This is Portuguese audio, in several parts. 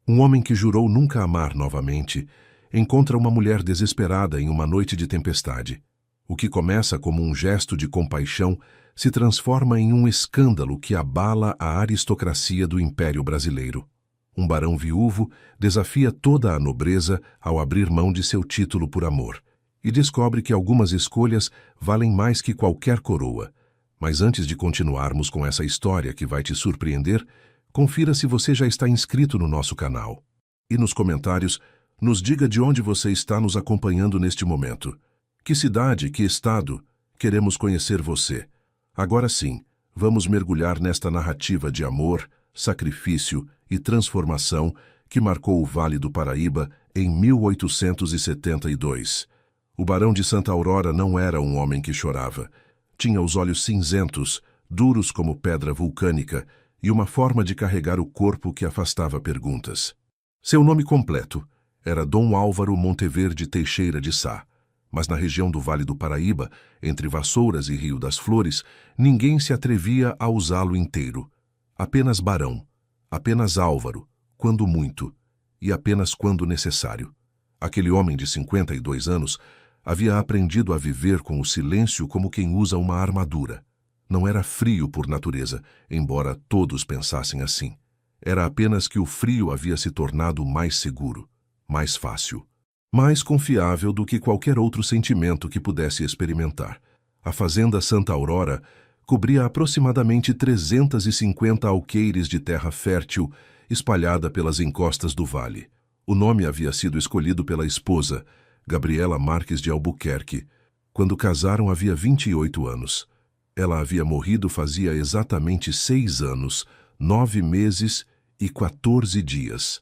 Um homem que jurou nunca amar novamente encontra uma mulher desesperada em uma noite de tempestade. O que começa como um gesto de compaixão se transforma em um escândalo que abala a aristocracia do Império Brasileiro. Um barão viúvo desafia toda a nobreza ao abrir mão de seu título por amor e descobre que algumas escolhas valem mais que qualquer coroa. Mas antes de continuarmos com essa história que vai te surpreender, confira se você já está inscrito no nosso canal. E nos comentários, nos diga de onde você está nos acompanhando neste momento. Que cidade, que estado, queremos conhecer você. Agora sim, vamos mergulhar nesta narrativa de amor, sacrifício e transformação que marcou o Vale do Paraíba em 1872. O Barão de Santa Aurora não era um homem que chorava. Tinha os olhos cinzentos, duros como pedra vulcânica, e uma forma de carregar o corpo que afastava perguntas. Seu nome completo era Dom Álvaro Monteverde Teixeira de Sá, mas na região do Vale do Paraíba, entre Vassouras e Rio das Flores, ninguém se atrevia a usá-lo inteiro. Apenas Barão, apenas Álvaro, quando muito, e apenas quando necessário. Aquele homem de 52 anos havia aprendido a viver com o silêncio como quem usa uma armadura. Não era frio por natureza, embora todos pensassem assim. Era apenas que o frio havia se tornado mais seguro, mais fácil, mais confiável do que qualquer outro sentimento que pudesse experimentar. A fazenda Santa Aurora cobria aproximadamente 350 alqueires de terra fértil espalhada pelas encostas do vale. O nome havia sido escolhido pela esposa, Gabriela Marques de Albuquerque. Quando casaram havia 28 anos. Ela havia morrido fazia exatamente 6 anos, 9 meses e 14 dias.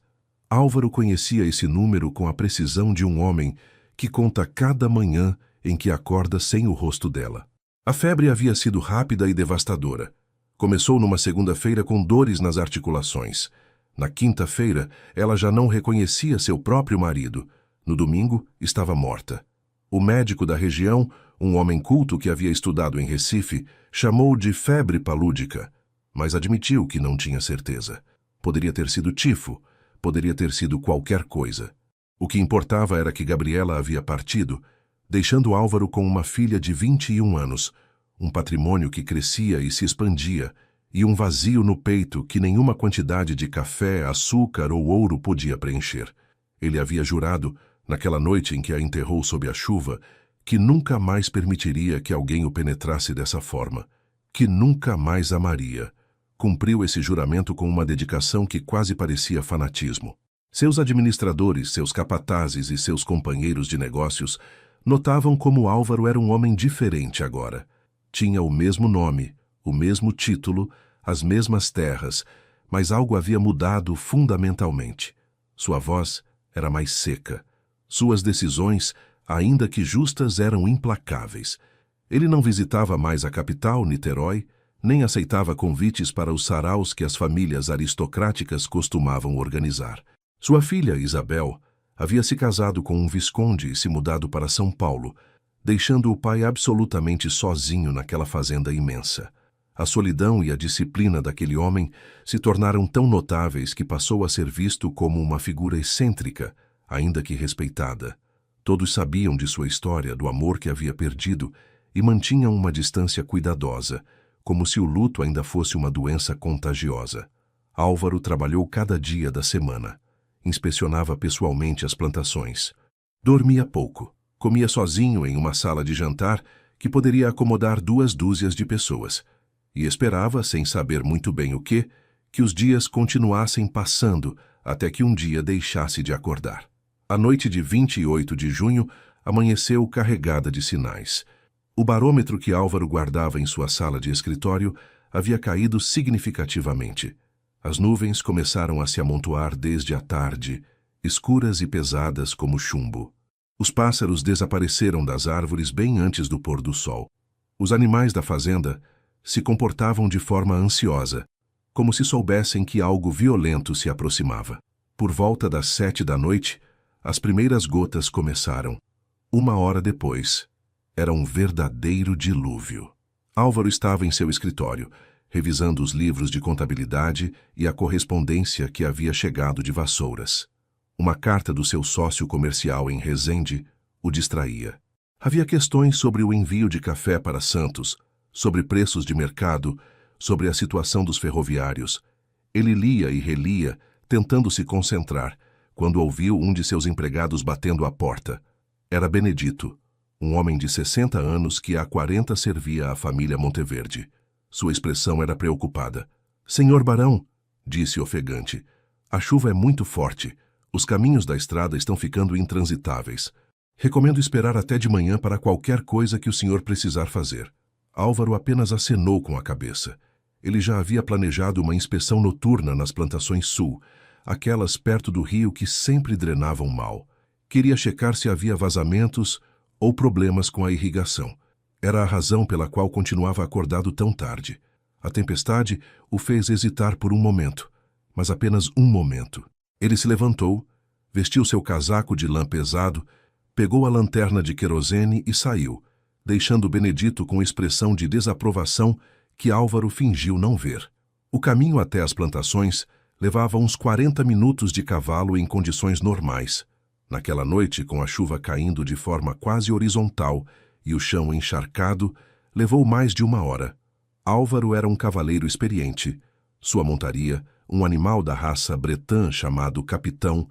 Álvaro conhecia esse número com a precisão de um homem que conta cada manhã em que acorda sem o rosto dela. A febre havia sido rápida e devastadora. Começou numa segunda-feira com dores nas articulações. Na quinta-feira, ela já não reconhecia seu próprio marido. No domingo, estava morta. O médico da região, um homem culto que havia estudado em Recife, chamou de febre palúdica, mas admitiu que não tinha certeza. Poderia ter sido tifo, poderia ter sido qualquer coisa. O que importava era que Gabriela havia partido, deixando Álvaro com uma filha de 21 anos, um patrimônio que crescia e se expandia, e um vazio no peito que nenhuma quantidade de café, açúcar ou ouro podia preencher. Ele havia jurado, naquela noite em que a enterrou sob a chuva, que nunca mais permitiria que alguém o penetrasse dessa forma, que nunca mais amaria. Cumpriu esse juramento com uma dedicação que quase parecia fanatismo. Seus administradores, seus capatazes e seus companheiros de negócios notavam como Álvaro era um homem diferente agora. Tinha o mesmo nome, o mesmo título, as mesmas terras, mas algo havia mudado fundamentalmente. Sua voz era mais seca. Suas decisões, ainda que justas, eram implacáveis. Ele não visitava mais a capital, Niterói, nem aceitava convites para os saraus que as famílias aristocráticas costumavam organizar. Sua filha, Isabel, havia se casado com um visconde e se mudado para São Paulo, deixando o pai absolutamente sozinho naquela fazenda imensa. A solidão e a disciplina daquele homem se tornaram tão notáveis que passou a ser visto como uma figura excêntrica, ainda que respeitada. Todos sabiam de sua história, do amor que havia perdido, e mantinham uma distância cuidadosa, como se o luto ainda fosse uma doença contagiosa. Álvaro trabalhou cada dia da semana. Inspecionava pessoalmente as plantações. Dormia pouco. Comia sozinho em uma sala de jantar que poderia acomodar 2 dúzias de pessoas. E esperava, sem saber muito bem o que os dias continuassem passando até que um dia deixasse de acordar. A noite de 28 de junho amanheceu carregada de sinais. O barômetro que Álvaro guardava em sua sala de escritório havia caído significativamente. As nuvens começaram a se amontoar desde a tarde, escuras e pesadas como chumbo. Os pássaros desapareceram das árvores bem antes do pôr do sol. Os animais da fazenda se comportavam de forma ansiosa, como se soubessem que algo violento se aproximava. Por volta das 7 da noite, as primeiras gotas começaram. 1 hora depois, era um verdadeiro dilúvio. Álvaro estava em seu escritório, revisando os livros de contabilidade e a correspondência que havia chegado de Vassouras. Uma carta do seu sócio comercial em Resende o distraía. Havia questões sobre o envio de café para Santos, sobre preços de mercado, sobre a situação dos ferroviários. Ele lia e relia, tentando se concentrar, quando ouviu um de seus empregados batendo à porta. Era Benedito, um homem de 60 anos que há 40 servia à família Monteverde. Sua expressão era preocupada. "Senhor barão", disse ofegante, "a chuva é muito forte. Os caminhos da estrada estão ficando intransitáveis. Recomendo esperar até de manhã para qualquer coisa que o senhor precisar fazer." Álvaro apenas acenou com a cabeça. Ele já havia planejado uma inspeção noturna nas plantações sul, aquelas perto do rio que sempre drenavam mal. Queria checar se havia vazamentos ou problemas com a irrigação. Era a razão pela qual continuava acordado tão tarde. A tempestade o fez hesitar por um momento, mas apenas um momento. Ele se levantou, vestiu seu casaco de lã pesado, pegou a lanterna de querosene e saiu, deixando Benedito com expressão de desaprovação que Álvaro fingiu não ver. O caminho até as plantações levava uns 40 minutos de cavalo em condições normais. Naquela noite, com a chuva caindo de forma quase horizontal e o chão encharcado, levou mais de 1 hora. Álvaro era um cavaleiro experiente. Sua montaria, um animal da raça bretã chamado Capitão,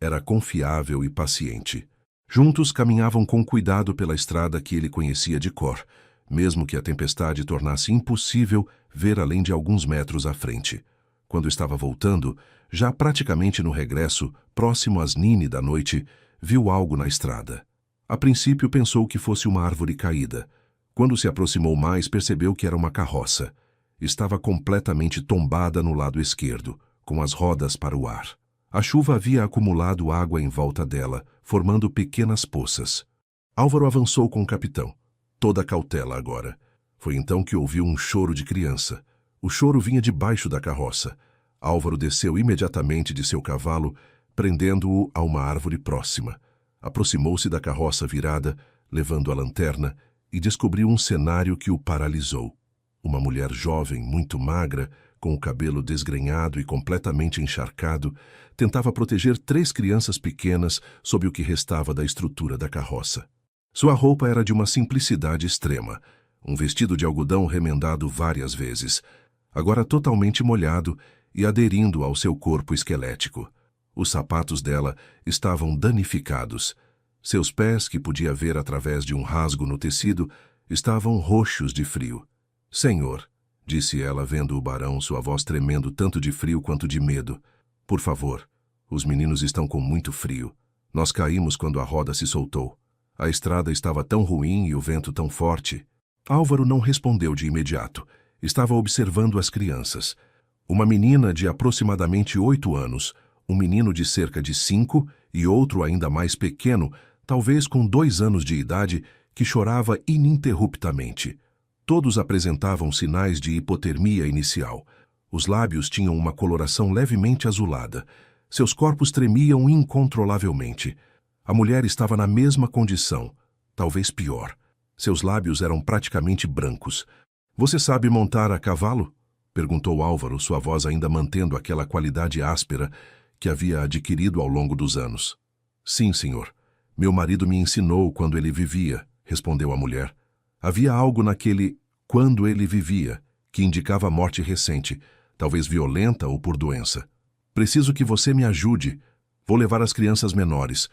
era confiável e paciente. Juntos caminhavam com cuidado pela estrada que ele conhecia de cor, mesmo que a tempestade tornasse impossível ver além de alguns metros à frente. Quando estava voltando, já praticamente no regresso, próximo às 9 da noite, viu algo na estrada. A princípio pensou que fosse uma árvore caída. Quando se aproximou mais, percebeu que era uma carroça. Estava completamente tombada no lado esquerdo, com as rodas para o ar. A chuva havia acumulado água em volta dela, formando pequenas poças. Álvaro avançou com o capitão. Toda cautela agora. Foi então que ouviu um choro de criança. O choro vinha debaixo da carroça. Álvaro desceu imediatamente de seu cavalo, prendendo-o a uma árvore próxima. Aproximou-se da carroça virada, levando a lanterna, e descobriu um cenário que o paralisou. Uma mulher jovem, muito magra, com o cabelo desgrenhado e completamente encharcado, tentava proteger 3 crianças pequenas sob o que restava da estrutura da carroça. Sua roupa era de uma simplicidade extrema, um vestido de algodão remendado várias vezes, agora totalmente molhado e aderindo ao seu corpo esquelético. Os sapatos dela estavam danificados. Seus pés, que podia ver através de um rasgo no tecido, estavam roxos de frio. "Senhor", disse ela, vendo o barão, sua voz tremendo tanto de frio quanto de medo, "por favor, os meninos estão com muito frio. Nós caímos quando a roda se soltou. A estrada estava tão ruim e o vento tão forte." Álvaro não respondeu de imediato. Estava observando as crianças. Uma menina de aproximadamente 8 anos, um menino de cerca de 5 e outro ainda mais pequeno, talvez com 2 anos de idade, que chorava ininterruptamente. Todos apresentavam sinais de hipotermia inicial. Os lábios tinham uma coloração levemente azulada. Seus corpos tremiam incontrolavelmente. A mulher estava na mesma condição, talvez pior. Seus lábios eram praticamente brancos. "Você sabe montar a cavalo?" perguntou Álvaro, sua voz ainda mantendo aquela qualidade áspera que havia adquirido ao longo dos anos. "Sim, senhor. Meu marido me ensinou quando ele vivia", respondeu a mulher. Havia algo naquele "quando ele vivia" que indicava morte recente, talvez violenta ou por doença. "Preciso que você me ajude. Vou levar as crianças menores.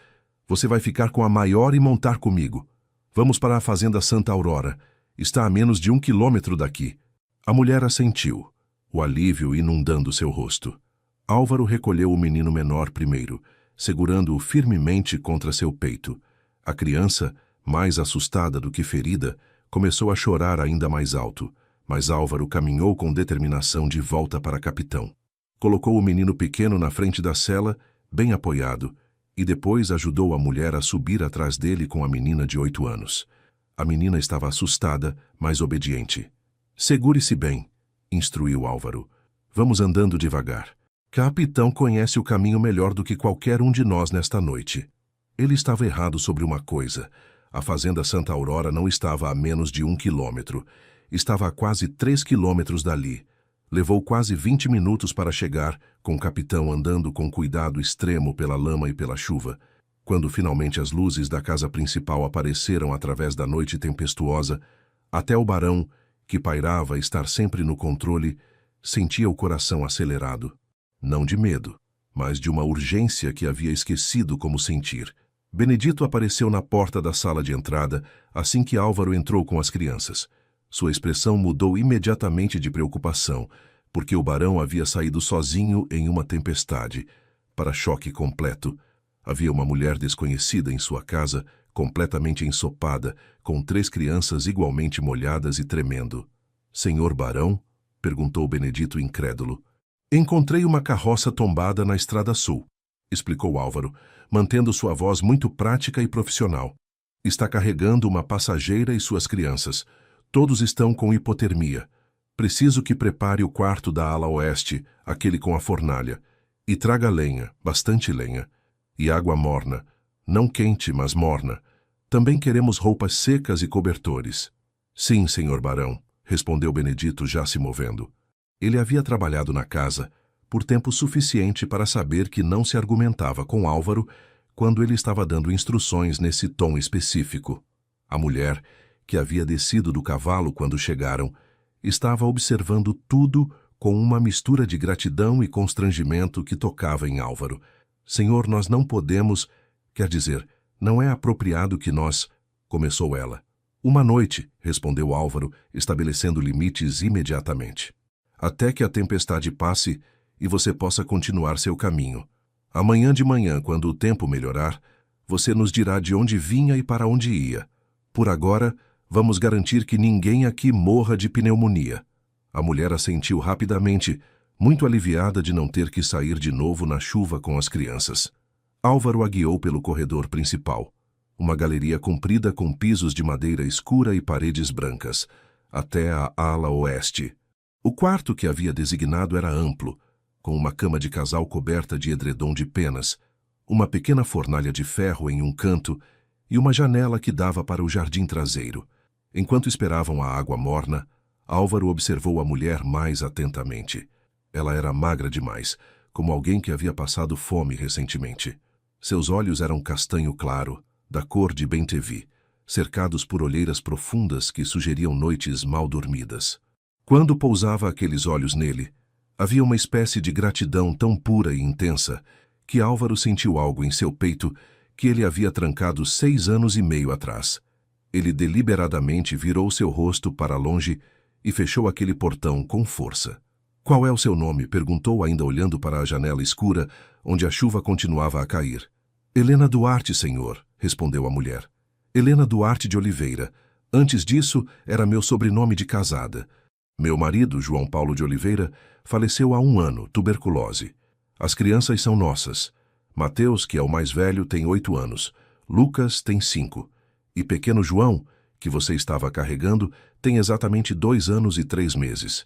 Você vai ficar com a maior e montar comigo. Vamos para a fazenda Santa Aurora. Está a menos de 1 quilômetro daqui." A mulher assentiu, o alívio inundando seu rosto. Álvaro recolheu o menino menor primeiro, segurando-o firmemente contra seu peito. A criança, mais assustada do que ferida, começou a chorar ainda mais alto, mas Álvaro caminhou com determinação de volta para Capitão. Colocou o menino pequeno na frente da sela, bem apoiado, e depois ajudou a mulher a subir atrás dele com a menina de 8 anos. A menina estava assustada, mas obediente. "Segure-se bem", instruiu Álvaro. "Vamos andando devagar. Capitão conhece o caminho melhor do que qualquer um de nós nesta noite." Ele estava errado sobre uma coisa. A fazenda Santa Aurora não estava a menos de 1 quilômetro. Estava a quase 3 quilômetros dali. Levou quase 20 minutos para chegar, com o capitão andando com cuidado extremo pela lama e pela chuva. Quando finalmente as luzes da casa principal apareceram através da noite tempestuosa, até o barão, que pairava estar sempre no controle, sentia o coração acelerado. Não de medo, mas de uma urgência que havia esquecido como sentir. Benedito apareceu na porta da sala de entrada assim que Álvaro entrou com as crianças. Sua expressão mudou imediatamente de preocupação, porque o barão havia saído sozinho em uma tempestade. Para choque completo, havia uma mulher desconhecida em sua casa, completamente ensopada, com 3 crianças igualmente molhadas e tremendo. "Senhor barão?" perguntou Benedito incrédulo. "Encontrei uma carroça tombada na Estrada Sul", explicou Álvaro, mantendo sua voz muito prática e profissional. "Está carregando uma passageira e suas crianças. Todos estão com hipotermia. Preciso que prepare o quarto da ala oeste, aquele com a fornalha, e traga lenha, bastante lenha, e água morna, não quente, mas morna. Também queremos roupas secas e cobertores." "Sim, senhor barão", respondeu Benedito já se movendo. Ele havia trabalhado na casa por tempo suficiente para saber que não se argumentava com Álvaro quando ele estava dando instruções nesse tom específico. A mulher, que havia descido do cavalo quando chegaram, estava observando tudo com uma mistura de gratidão e constrangimento que tocava em Álvaro. "Senhor, nós não podemos... Quer dizer, não é apropriado que nós..." começou ela. "Uma noite", respondeu Álvaro, estabelecendo limites imediatamente. "Até que a tempestade passe e você possa continuar seu caminho. Amanhã de manhã, quando o tempo melhorar, você nos dirá de onde vinha e para onde ia. Por agora, vamos garantir que ninguém aqui morra de pneumonia." A mulher assentiu rapidamente, muito aliviada de não ter que sair de novo na chuva com as crianças. Álvaro a guiou pelo corredor principal, uma galeria comprida com pisos de madeira escura e paredes brancas, até a ala oeste. O quarto que havia designado era amplo, com uma cama de casal coberta de edredom de penas, uma pequena fornalha de ferro em um canto e uma janela que dava para o jardim traseiro. Enquanto esperavam a água morna, Álvaro observou a mulher mais atentamente. Ela era magra demais, como alguém que havia passado fome recentemente. Seus olhos eram castanho claro, da cor de bem-te-vi, cercados por olheiras profundas que sugeriam noites mal dormidas. Quando pousava aqueles olhos nele, havia uma espécie de gratidão tão pura e intensa que Álvaro sentiu algo em seu peito que ele havia trancado 6 anos e meio atrás. Ele deliberadamente virou seu rosto para longe e fechou aquele portão com força. "Qual é o seu nome?" perguntou, ainda olhando para a janela escura, onde a chuva continuava a cair. "Helena Duarte, senhor", respondeu a mulher. "Helena Duarte de Oliveira. Antes disso, era meu sobrenome de casada. Meu marido, João Paulo de Oliveira, faleceu há 1 ano, tuberculose. As crianças são nossas. Mateus, que é o mais velho, tem 8 anos. Lucas tem 5. E pequeno João, que você estava carregando, tem exatamente 2 anos e 3 meses.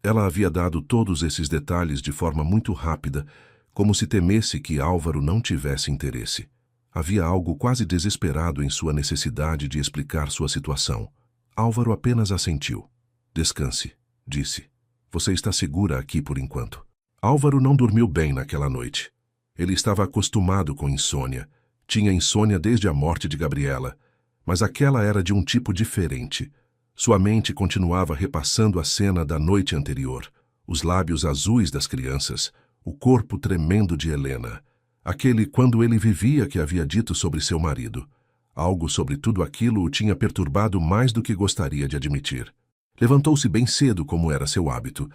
Ela havia dado todos esses detalhes de forma muito rápida, como se temesse que Álvaro não tivesse interesse. Havia algo quase desesperado em sua necessidade de explicar sua situação. Álvaro apenas assentiu. "Descanse", disse. "Você está segura aqui por enquanto." Álvaro não dormiu bem naquela noite. Ele estava acostumado com insônia. Tinha insônia desde a morte de Gabriela, mas aquela era de um tipo diferente. Sua mente continuava repassando a cena da noite anterior, os lábios azuis das crianças, o corpo tremendo de Helena, aquele quando ele vivia que havia dito sobre seu marido. Algo sobre tudo aquilo o tinha perturbado mais do que gostaria de admitir. Levantou-se bem cedo, como era seu hábito,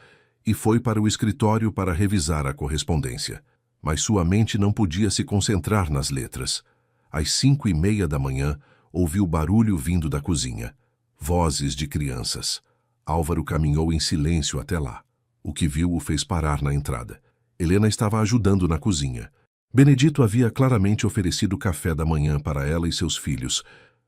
e foi para o escritório para revisar a correspondência. Mas sua mente não podia se concentrar nas letras. Às 5:30 da manhã, ouviu barulho vindo da cozinha. Vozes de crianças. Álvaro caminhou em silêncio até lá. O que viu o fez parar na entrada. Helena estava ajudando na cozinha. Benedito havia claramente oferecido café da manhã para ela e seus filhos,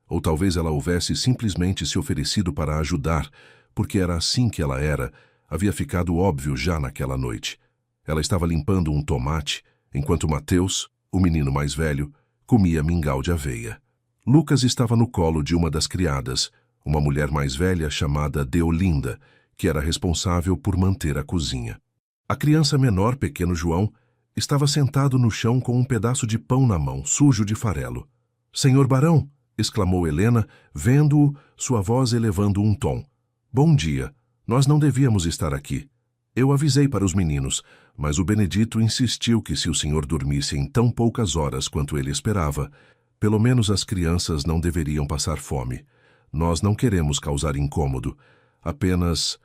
ou talvez ela houvesse simplesmente se oferecido para ajudar, porque era assim que ela era, havia ficado óbvio já naquela noite. Ela estava limpando um tomate, enquanto Mateus, o menino mais velho, comia mingau de aveia. Lucas estava no colo de uma das criadas, uma mulher mais velha chamada Deolinda, que era responsável por manter a cozinha. A criança menor, pequeno João, estava sentado no chão com um pedaço de pão na mão, sujo de farelo. "Senhor Barão!" exclamou Helena, vendo-o, sua voz elevando um tom. "Bom dia. Nós não devíamos estar aqui. Eu avisei para os meninos, mas o Benedito insistiu que se o senhor dormisse em tão poucas horas quanto ele esperava, pelo menos as crianças não deveriam passar fome. Nós não queremos causar incômodo. Apenas..."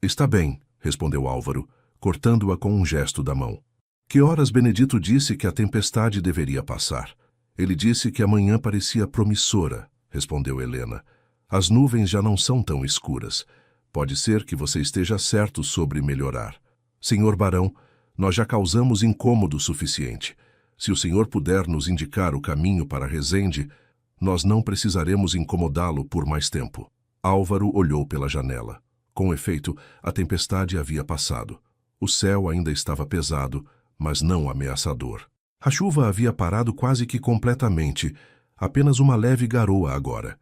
"Está bem", respondeu Álvaro, cortando-a com um gesto da mão. "Que horas Benedito disse que a tempestade deveria passar?" "Ele disse que a manhã parecia promissora", respondeu Helena. "As nuvens já não são tão escuras. Pode ser que você esteja certo sobre melhorar. Senhor Barão, nós já causamos incômodo suficiente. Se o senhor puder nos indicar o caminho para Resende, nós não precisaremos incomodá-lo por mais tempo." Álvaro olhou pela janela. Com efeito, a tempestade havia passado. O céu ainda estava pesado, mas não ameaçador. A chuva havia parado quase que completamente, apenas uma leve garoa agora.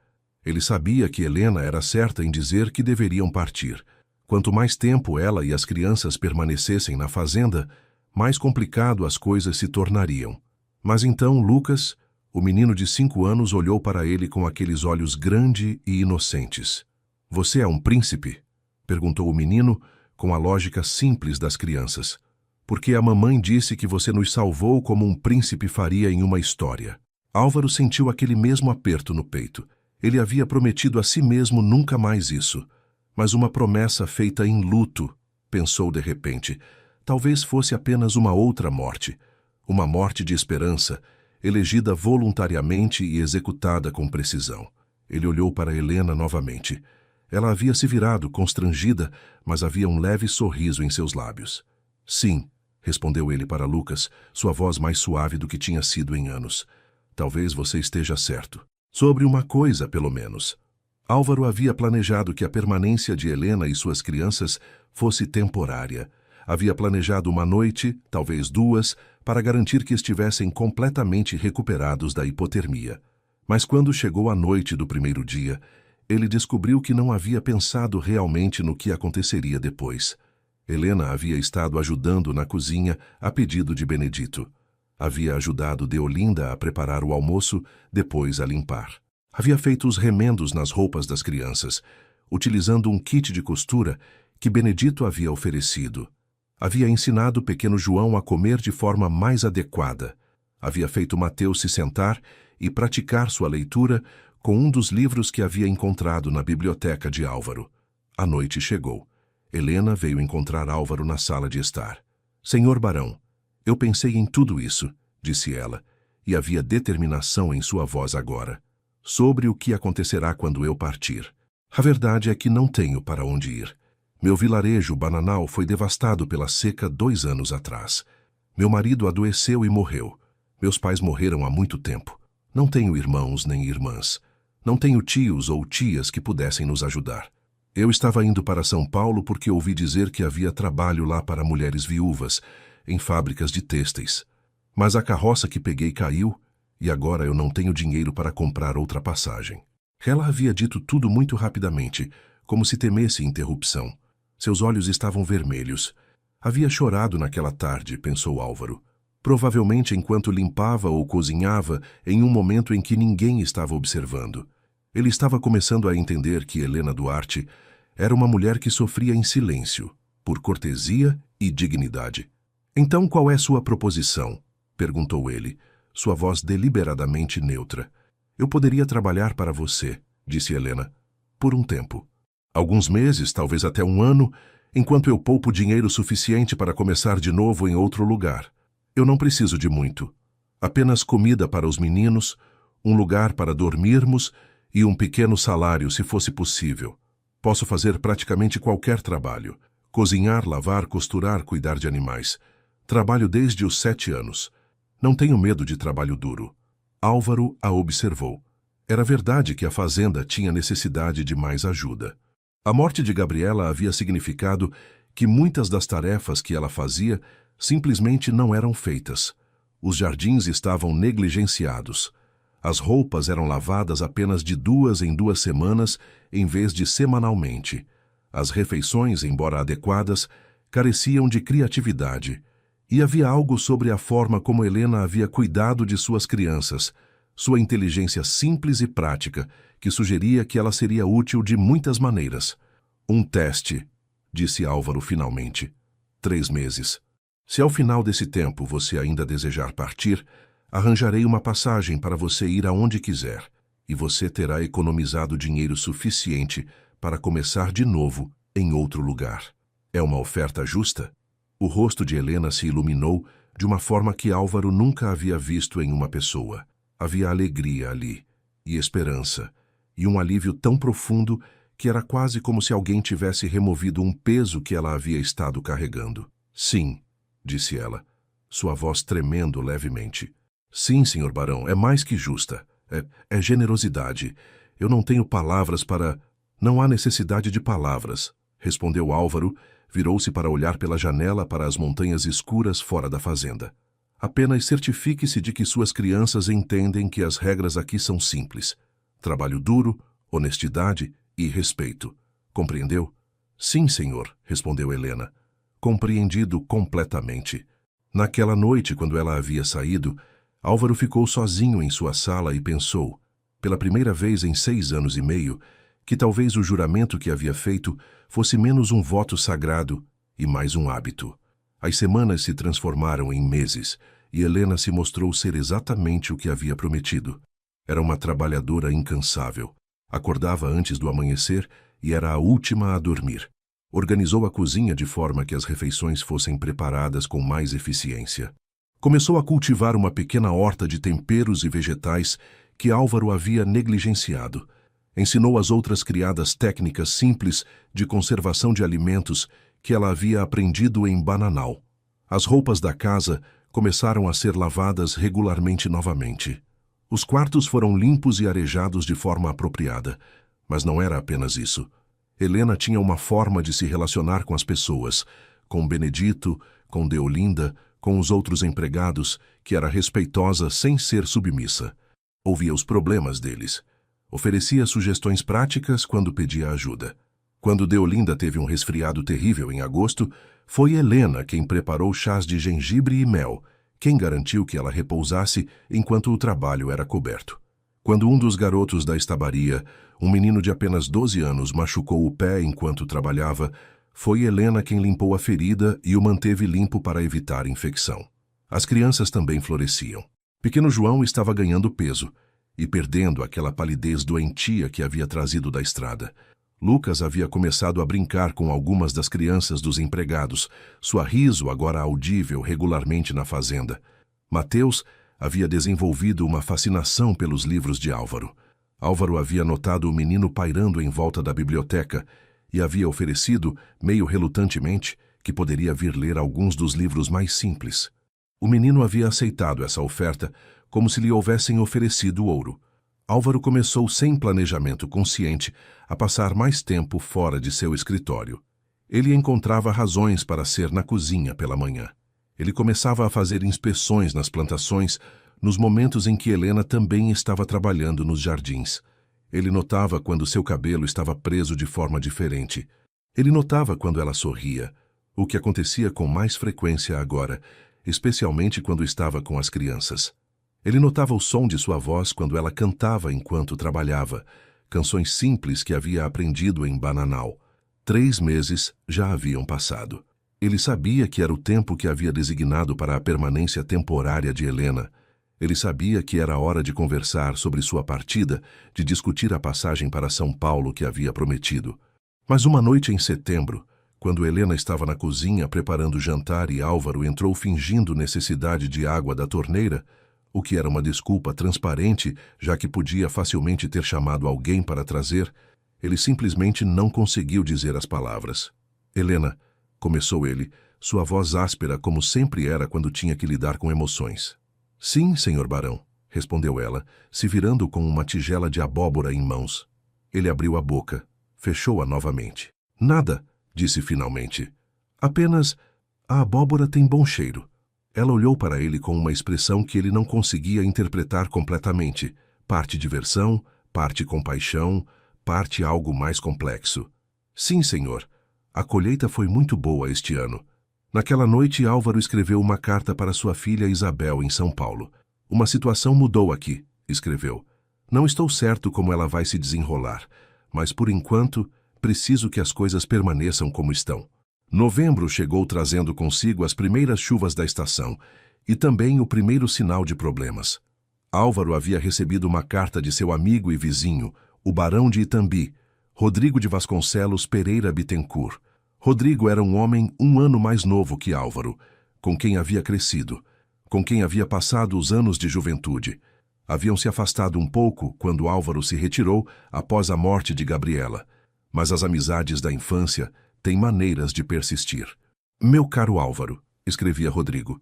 Ele sabia que Helena era certa em dizer que deveriam partir. Quanto mais tempo ela e as crianças permanecessem na fazenda, mais complicado as coisas se tornariam. Mas então Lucas, o menino de 5 anos, olhou para ele com aqueles olhos grandes e inocentes. "Você é um príncipe?" perguntou o menino, com a lógica simples das crianças. "Porque a mamãe disse que você nos salvou como um príncipe faria em uma história." Álvaro sentiu aquele mesmo aperto no peito. Ele havia prometido a si mesmo nunca mais isso. Mas uma promessa feita em luto, pensou de repente. Talvez fosse apenas uma outra morte. Uma morte de esperança, elegida voluntariamente e executada com precisão. Ele olhou para Helena novamente. Ela havia se virado, constrangida, mas havia um leve sorriso em seus lábios. "Sim", respondeu ele para Lucas, sua voz mais suave do que tinha sido em anos. "Talvez você esteja certo. Sobre uma coisa, pelo menos." Álvaro havia planejado que a permanência de Helena e suas crianças fosse temporária. Havia planejado uma noite, talvez 2, para garantir que estivessem completamente recuperados da hipotermia. Mas quando chegou a noite do primeiro dia, ele descobriu que não havia pensado realmente no que aconteceria depois. Helena havia estado ajudando na cozinha a pedido de Benedito. Havia ajudado Deolinda a preparar o almoço, depois a limpar. Havia feito os remendos nas roupas das crianças, utilizando um kit de costura que Benedito havia oferecido. Havia ensinado o pequeno João a comer de forma mais adequada. Havia feito Mateus se sentar e praticar sua leitura com um dos livros que havia encontrado na biblioteca de Álvaro. A noite chegou. Helena veio encontrar Álvaro na sala de estar. "Senhor Barão, eu pensei em tudo isso", disse ela, e havia determinação em sua voz agora. "Sobre o que acontecerá quando eu partir. A verdade é que não tenho para onde ir. Meu vilarejo bananal foi devastado pela seca 2 anos atrás. Meu marido adoeceu e morreu. Meus pais morreram há muito tempo. Não tenho irmãos nem irmãs. Não tenho tios ou tias que pudessem nos ajudar. Eu estava indo para São Paulo porque ouvi dizer que havia trabalho lá para mulheres viúvas, em fábricas de têxteis. Mas a carroça que peguei caiu e agora eu não tenho dinheiro para comprar outra passagem." Ela havia dito tudo muito rapidamente, como se temesse interrupção. Seus olhos estavam vermelhos. Havia chorado naquela tarde, pensou Álvaro. Provavelmente enquanto limpava ou cozinhava em um momento em que ninguém estava observando. Ele estava começando a entender que Helena Duarte era uma mulher que sofria em silêncio, por cortesia e dignidade. "Então qual é sua proposição?" perguntou ele, sua voz deliberadamente neutra. "Eu poderia trabalhar para você", disse Helena, "por um tempo. Alguns meses, talvez até 1 ano, enquanto eu poupo dinheiro suficiente para começar de novo em outro lugar. Eu não preciso de muito. Apenas comida para os meninos, um lugar para dormirmos e um pequeno salário, se fosse possível. Posso fazer praticamente qualquer trabalho. Cozinhar, lavar, costurar, cuidar de animais. Trabalho desde os 7 anos. Não tenho medo de trabalho duro." Álvaro a observou. Era verdade que a fazenda tinha necessidade de mais ajuda. A morte de Gabriela havia significado que muitas das tarefas que ela fazia simplesmente não eram feitas. Os jardins estavam negligenciados. As roupas eram lavadas apenas de 2 em 2 semanas, em vez de semanalmente. As refeições, embora adequadas, careciam de criatividade, e havia algo sobre a forma como Helena havia cuidado de suas crianças, sua inteligência simples e prática, que sugeria que ela seria útil de muitas maneiras. Um teste, disse Álvaro finalmente. 3 meses. Se ao final desse tempo você ainda desejar partir, arranjarei uma passagem para você ir aonde quiser, e você terá economizado dinheiro suficiente para começar de novo em outro lugar. É uma oferta justa? O rosto de Helena se iluminou de uma forma que Álvaro nunca havia visto em uma pessoa. Havia alegria ali, e esperança, e um alívio tão profundo que era quase como se alguém tivesse removido um peso que ela havia estado carregando. Sim, disse ela, sua voz tremendo levemente. Sim, senhor barão, é mais que justa. É generosidade. Eu não tenho palavras para... Não há necessidade de palavras, respondeu Álvaro, virou-se para olhar pela janela para as montanhas escuras fora da fazenda. Apenas certifique-se de que suas crianças entendem que as regras aqui são simples. Trabalho duro, honestidade e respeito. Compreendeu? Sim, senhor, respondeu Helena. Compreendido completamente. Naquela noite, quando ela havia saído, Álvaro ficou sozinho em sua sala e pensou, pela primeira vez em 6 anos e meio, que talvez o juramento que havia feito fosse menos um voto sagrado e mais um hábito. As semanas se transformaram em meses, e Helena se mostrou ser exatamente o que havia prometido. Era uma trabalhadora incansável. Acordava antes do amanhecer e era a última a dormir. Organizou a cozinha de forma que as refeições fossem preparadas com mais eficiência. Começou a cultivar uma pequena horta de temperos e vegetais que Álvaro havia negligenciado. Ensinou às outras criadas técnicas simples de conservação de alimentos que ela havia aprendido em Bananal. As roupas da casa começaram a ser lavadas regularmente novamente. Os quartos foram limpos e arejados de forma apropriada, mas não era apenas isso. Helena tinha uma forma de se relacionar com as pessoas, com Benedito, com Deolinda, com os outros empregados, que era respeitosa sem ser submissa. Ouvia os problemas deles. Oferecia sugestões práticas quando pedia ajuda. Quando Deolinda teve um resfriado terrível em agosto, foi Helena quem preparou chás de gengibre e mel, quem garantiu que ela repousasse enquanto o trabalho era coberto. Quando um dos garotos da estabaria, um menino de apenas 12 anos, machucou o pé enquanto trabalhava, foi Helena quem limpou a ferida e o manteve limpo para evitar infecção. As crianças também floresciam. Pequeno João estava ganhando peso e perdendo aquela palidez doentia que havia trazido da estrada. Lucas havia começado a brincar com algumas das crianças dos empregados, riso agora audível regularmente na fazenda. Mateus havia desenvolvido uma fascinação pelos livros de Álvaro. Álvaro havia notado o menino pairando em volta da biblioteca e havia oferecido, meio relutantemente, que poderia vir ler alguns dos livros mais simples. O menino havia aceitado essa oferta como se lhe houvessem oferecido ouro. Álvaro começou sem planejamento consciente a passar mais tempo fora de seu escritório. Ele encontrava razões para ser na cozinha pela manhã. Ele começava a fazer inspeções nas plantações nos momentos em que Helena também estava trabalhando nos jardins. Ele notava quando seu cabelo estava preso de forma diferente. Ele notava quando ela sorria, o que acontecia com mais frequência agora, especialmente quando estava com as crianças. Ele notava o som de sua voz quando ela cantava enquanto trabalhava, canções simples que havia aprendido em Bananal. 3 meses já haviam passado. Ele sabia que era o tempo que havia designado para a permanência temporária de Helena. Ele sabia que era hora de conversar sobre sua partida, de discutir a passagem para São Paulo que havia prometido. Mas uma noite em setembro, quando Helena estava na cozinha preparando o jantar e Álvaro entrou fingindo necessidade de água da torneira, o que era uma desculpa transparente, já que podia facilmente ter chamado alguém para trazer, ele simplesmente não conseguiu dizer as palavras. Helena, começou ele, sua voz áspera como sempre era quando tinha que lidar com emoções. Sim, senhor barão, respondeu ela, se virando com uma tigela de abóbora em mãos. Ele abriu a boca, fechou-a novamente. Nada, disse finalmente. Apenas, a abóbora tem bom cheiro. Ela olhou para ele com uma expressão que ele não conseguia interpretar completamente, parte diversão, parte compaixão, parte algo mais complexo. Sim, senhor. A colheita foi muito boa este ano. Naquela noite, Álvaro escreveu uma carta para sua filha Isabel em São Paulo. Uma situação mudou aqui, escreveu. Não estou certo como ela vai se desenrolar, mas por enquanto, preciso que as coisas permaneçam como estão. Novembro chegou trazendo consigo as primeiras chuvas da estação e também o primeiro sinal de problemas. Álvaro havia recebido uma carta de seu amigo e vizinho, o barão de Itambi, Rodrigo de Vasconcelos Pereira Bittencourt. Rodrigo era um homem 1 ano mais novo que Álvaro, com quem havia crescido, com quem havia passado os anos de juventude. Haviam se afastado um pouco quando Álvaro se retirou após a morte de Gabriela, mas as amizades da infância têm maneiras de persistir. Meu caro Álvaro, escrevia Rodrigo,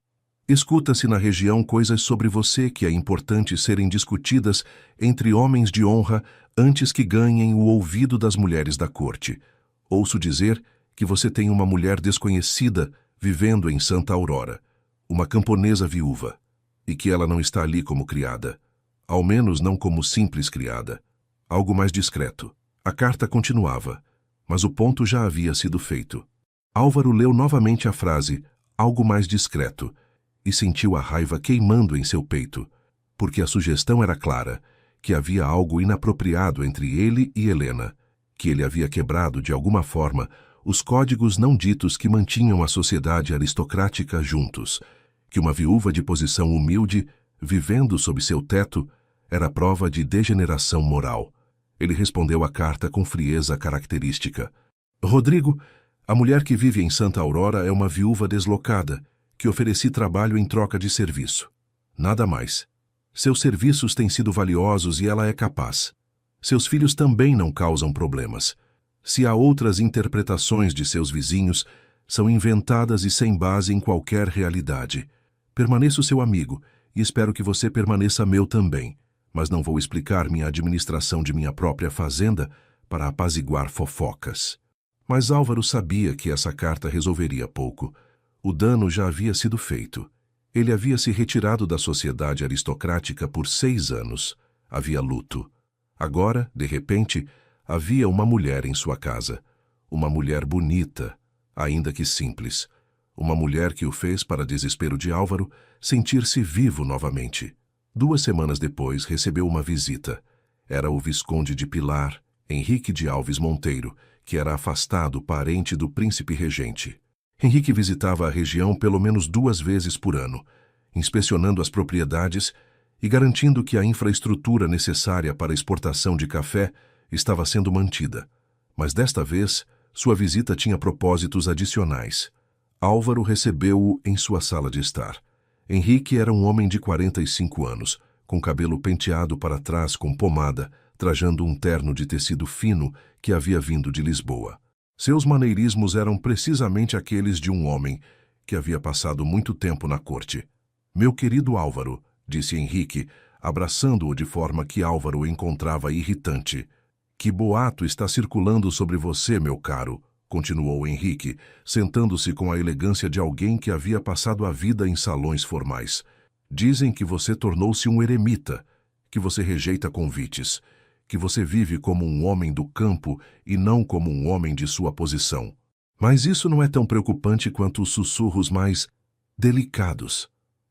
escuta-se na região coisas sobre você que é importante serem discutidas entre homens de honra antes que ganhem o ouvido das mulheres da corte. Ouço dizer que você tem uma mulher desconhecida vivendo em Santa Aurora, uma camponesa viúva, e que ela não está ali como criada, ao menos não como simples criada. Algo mais discreto. A carta continuava, mas o ponto já havia sido feito. Álvaro leu novamente a frase, algo mais discreto, e sentiu a raiva queimando em seu peito, porque a sugestão era clara, que havia algo inapropriado entre ele e Helena, que ele havia quebrado de alguma forma os códigos não ditos que mantinham a sociedade aristocrática juntos, que uma viúva de posição humilde, vivendo sob seu teto, era prova de degeneração moral. Ele respondeu à carta com frieza característica. Rodrigo, a mulher que vive em Santa Aurora é uma viúva deslocada, que ofereci trabalho em troca de serviço. Nada mais. Seus serviços têm sido valiosos e ela é capaz. Seus filhos também não causam problemas. Se há outras interpretações de seus vizinhos, são inventadas e sem base em qualquer realidade. Permaneço seu amigo e espero que você permaneça meu também, mas não vou explicar minha administração de minha própria fazenda para apaziguar fofocas. Mas Álvaro sabia que essa carta resolveria pouco. O dano já havia sido feito. Ele havia se retirado da sociedade aristocrática por 6 anos. Havia luto. Agora, de repente, havia uma mulher em sua casa. Uma mulher bonita, ainda que simples. Uma mulher que o fez, para desespero de Álvaro, sentir-se vivo novamente. 2 semanas depois, recebeu uma visita. Era o Visconde de Pilar, Henrique de Alves Monteiro, que era afastado parente do príncipe regente. Henrique visitava a região pelo menos 2 vezes por ano, inspecionando as propriedades e garantindo que a infraestrutura necessária para a exportação de café estava sendo mantida. Mas desta vez, sua visita tinha propósitos adicionais. Álvaro recebeu-o em sua sala de estar. Henrique era um homem de 45 anos, com cabelo penteado para trás com pomada, trajando um terno de tecido fino que havia vindo de Lisboa. Seus maneirismos eram precisamente aqueles de um homem que havia passado muito tempo na corte. Meu querido Álvaro, disse Henrique, abraçando-o de forma que Álvaro o encontrava irritante. Que boato está circulando sobre você, meu caro, continuou Henrique, sentando-se com a elegância de alguém que havia passado a vida em salões formais. Dizem que você tornou-se um eremita, que você rejeita convites, que você vive como um homem do campo e não como um homem de sua posição. Mas isso não é tão preocupante quanto os sussurros mais delicados.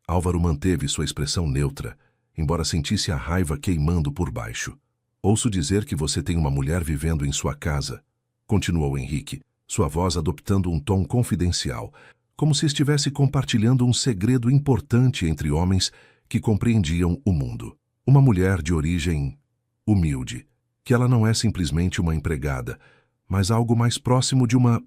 Álvaro manteve sua expressão neutra, embora sentisse a raiva queimando por baixo. Ouço dizer que você tem uma mulher vivendo em sua casa, continuou Henrique, sua voz adoptando um tom confidencial, como se estivesse compartilhando um segredo importante entre homens que compreendiam o mundo. Uma mulher de origem humilde, que ela não é simplesmente uma empregada, mas algo mais próximo de uma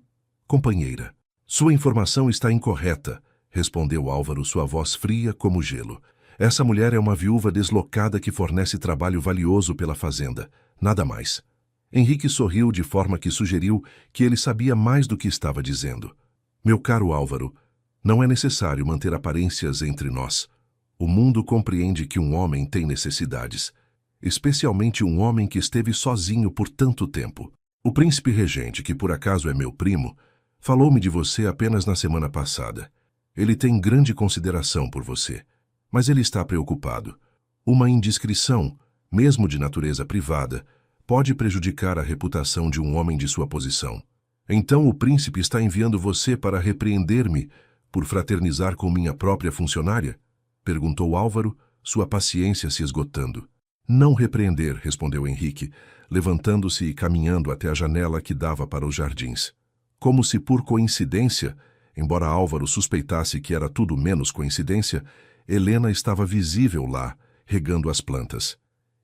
companheira. Sua informação está incorreta, respondeu Álvaro, sua voz fria como gelo. Essa mulher é uma viúva deslocada que fornece trabalho valioso pela fazenda. Nada mais. Henrique sorriu de forma que sugeriu que ele sabia mais do que estava dizendo. Meu caro Álvaro, não é necessário manter aparências entre nós. O mundo compreende que um homem tem necessidades, especialmente um homem que esteve sozinho por tanto tempo. O príncipe regente, que por acaso é meu primo, falou-me de você apenas na semana passada. Ele tem grande consideração por você, mas ele está preocupado. Uma indiscrição, mesmo de natureza privada, pode prejudicar a reputação de um homem de sua posição. Então o príncipe está enviando você para repreender-me por fraternizar com minha própria funcionária? Perguntou Álvaro, sua paciência se esgotando. Não repreender, respondeu Henrique, levantando-se e caminhando até a janela que dava para os jardins. Como se por coincidência, embora Álvaro suspeitasse que era tudo menos coincidência, Helena estava visível lá, regando as plantas.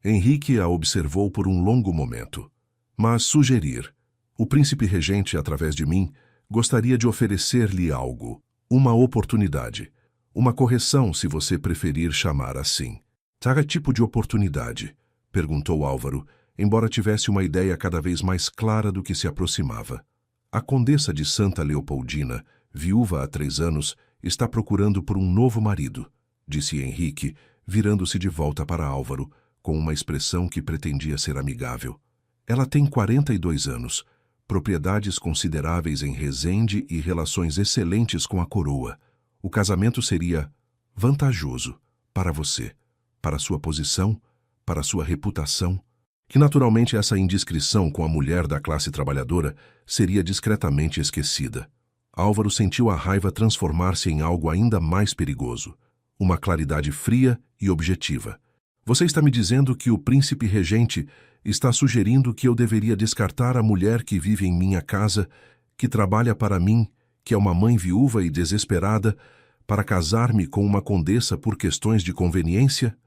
Henrique a observou por um longo momento. Mas sugerir. O príncipe regente, através de mim, gostaria de oferecer-lhe algo. Uma oportunidade. Uma correção, se você preferir chamar assim. Que tipo de oportunidade? Perguntou Álvaro, embora tivesse uma ideia cada vez mais clara do que se aproximava. A condessa de Santa Leopoldina, viúva há 3 anos, está procurando por um novo marido, disse Henrique, virando-se de volta para Álvaro, com uma expressão que pretendia ser amigável. Ela tem 42 anos, propriedades consideráveis em Resende e relações excelentes com a coroa. O casamento seria vantajoso para você, para sua posição, para sua reputação, que naturalmente essa indiscrição com a mulher da classe trabalhadora seria discretamente esquecida. Álvaro sentiu a raiva transformar-se em algo ainda mais perigoso, uma claridade fria e objetiva. Você está me dizendo que o príncipe regente está sugerindo que eu deveria descartar a mulher que vive em minha casa, que trabalha para mim, que é uma mãe viúva e desesperada, para casar-me com uma condessa por questões de conveniência?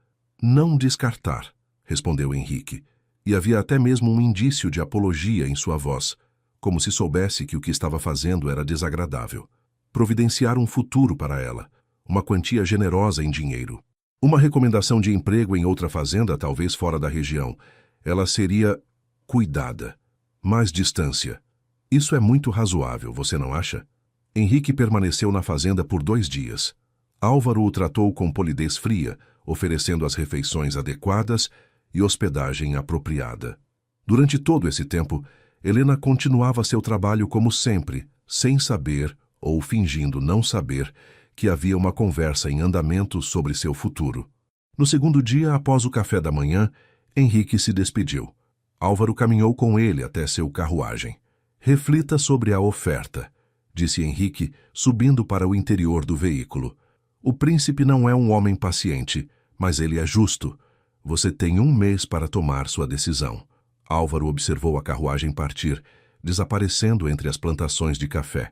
Não descartar, respondeu Henrique, e havia até mesmo um indício de apologia em sua voz, como se soubesse que o que estava fazendo era desagradável. Providenciar um futuro para ela, uma quantia generosa em dinheiro. Uma recomendação de emprego em outra fazenda, talvez fora da região. Ela seria cuidada. Mais distância. Isso é muito razoável, você não acha? Henrique permaneceu na fazenda por 2 dias. Álvaro o tratou com polidez fria, oferecendo as refeições adequadas e hospedagem apropriada. Durante todo esse tempo, Helena continuava seu trabalho como sempre, sem saber, ou fingindo não saber, que havia uma conversa em andamento sobre seu futuro. No segundo dia, após o café da manhã, Henrique se despediu. Álvaro caminhou com ele até seu carruagem. Reflita sobre a oferta, disse Henrique, subindo para o interior do veículo. O príncipe não é um homem paciente, mas ele é justo. Você tem 1 mês para tomar sua decisão. Álvaro observou a carruagem partir, desaparecendo entre as plantações de café.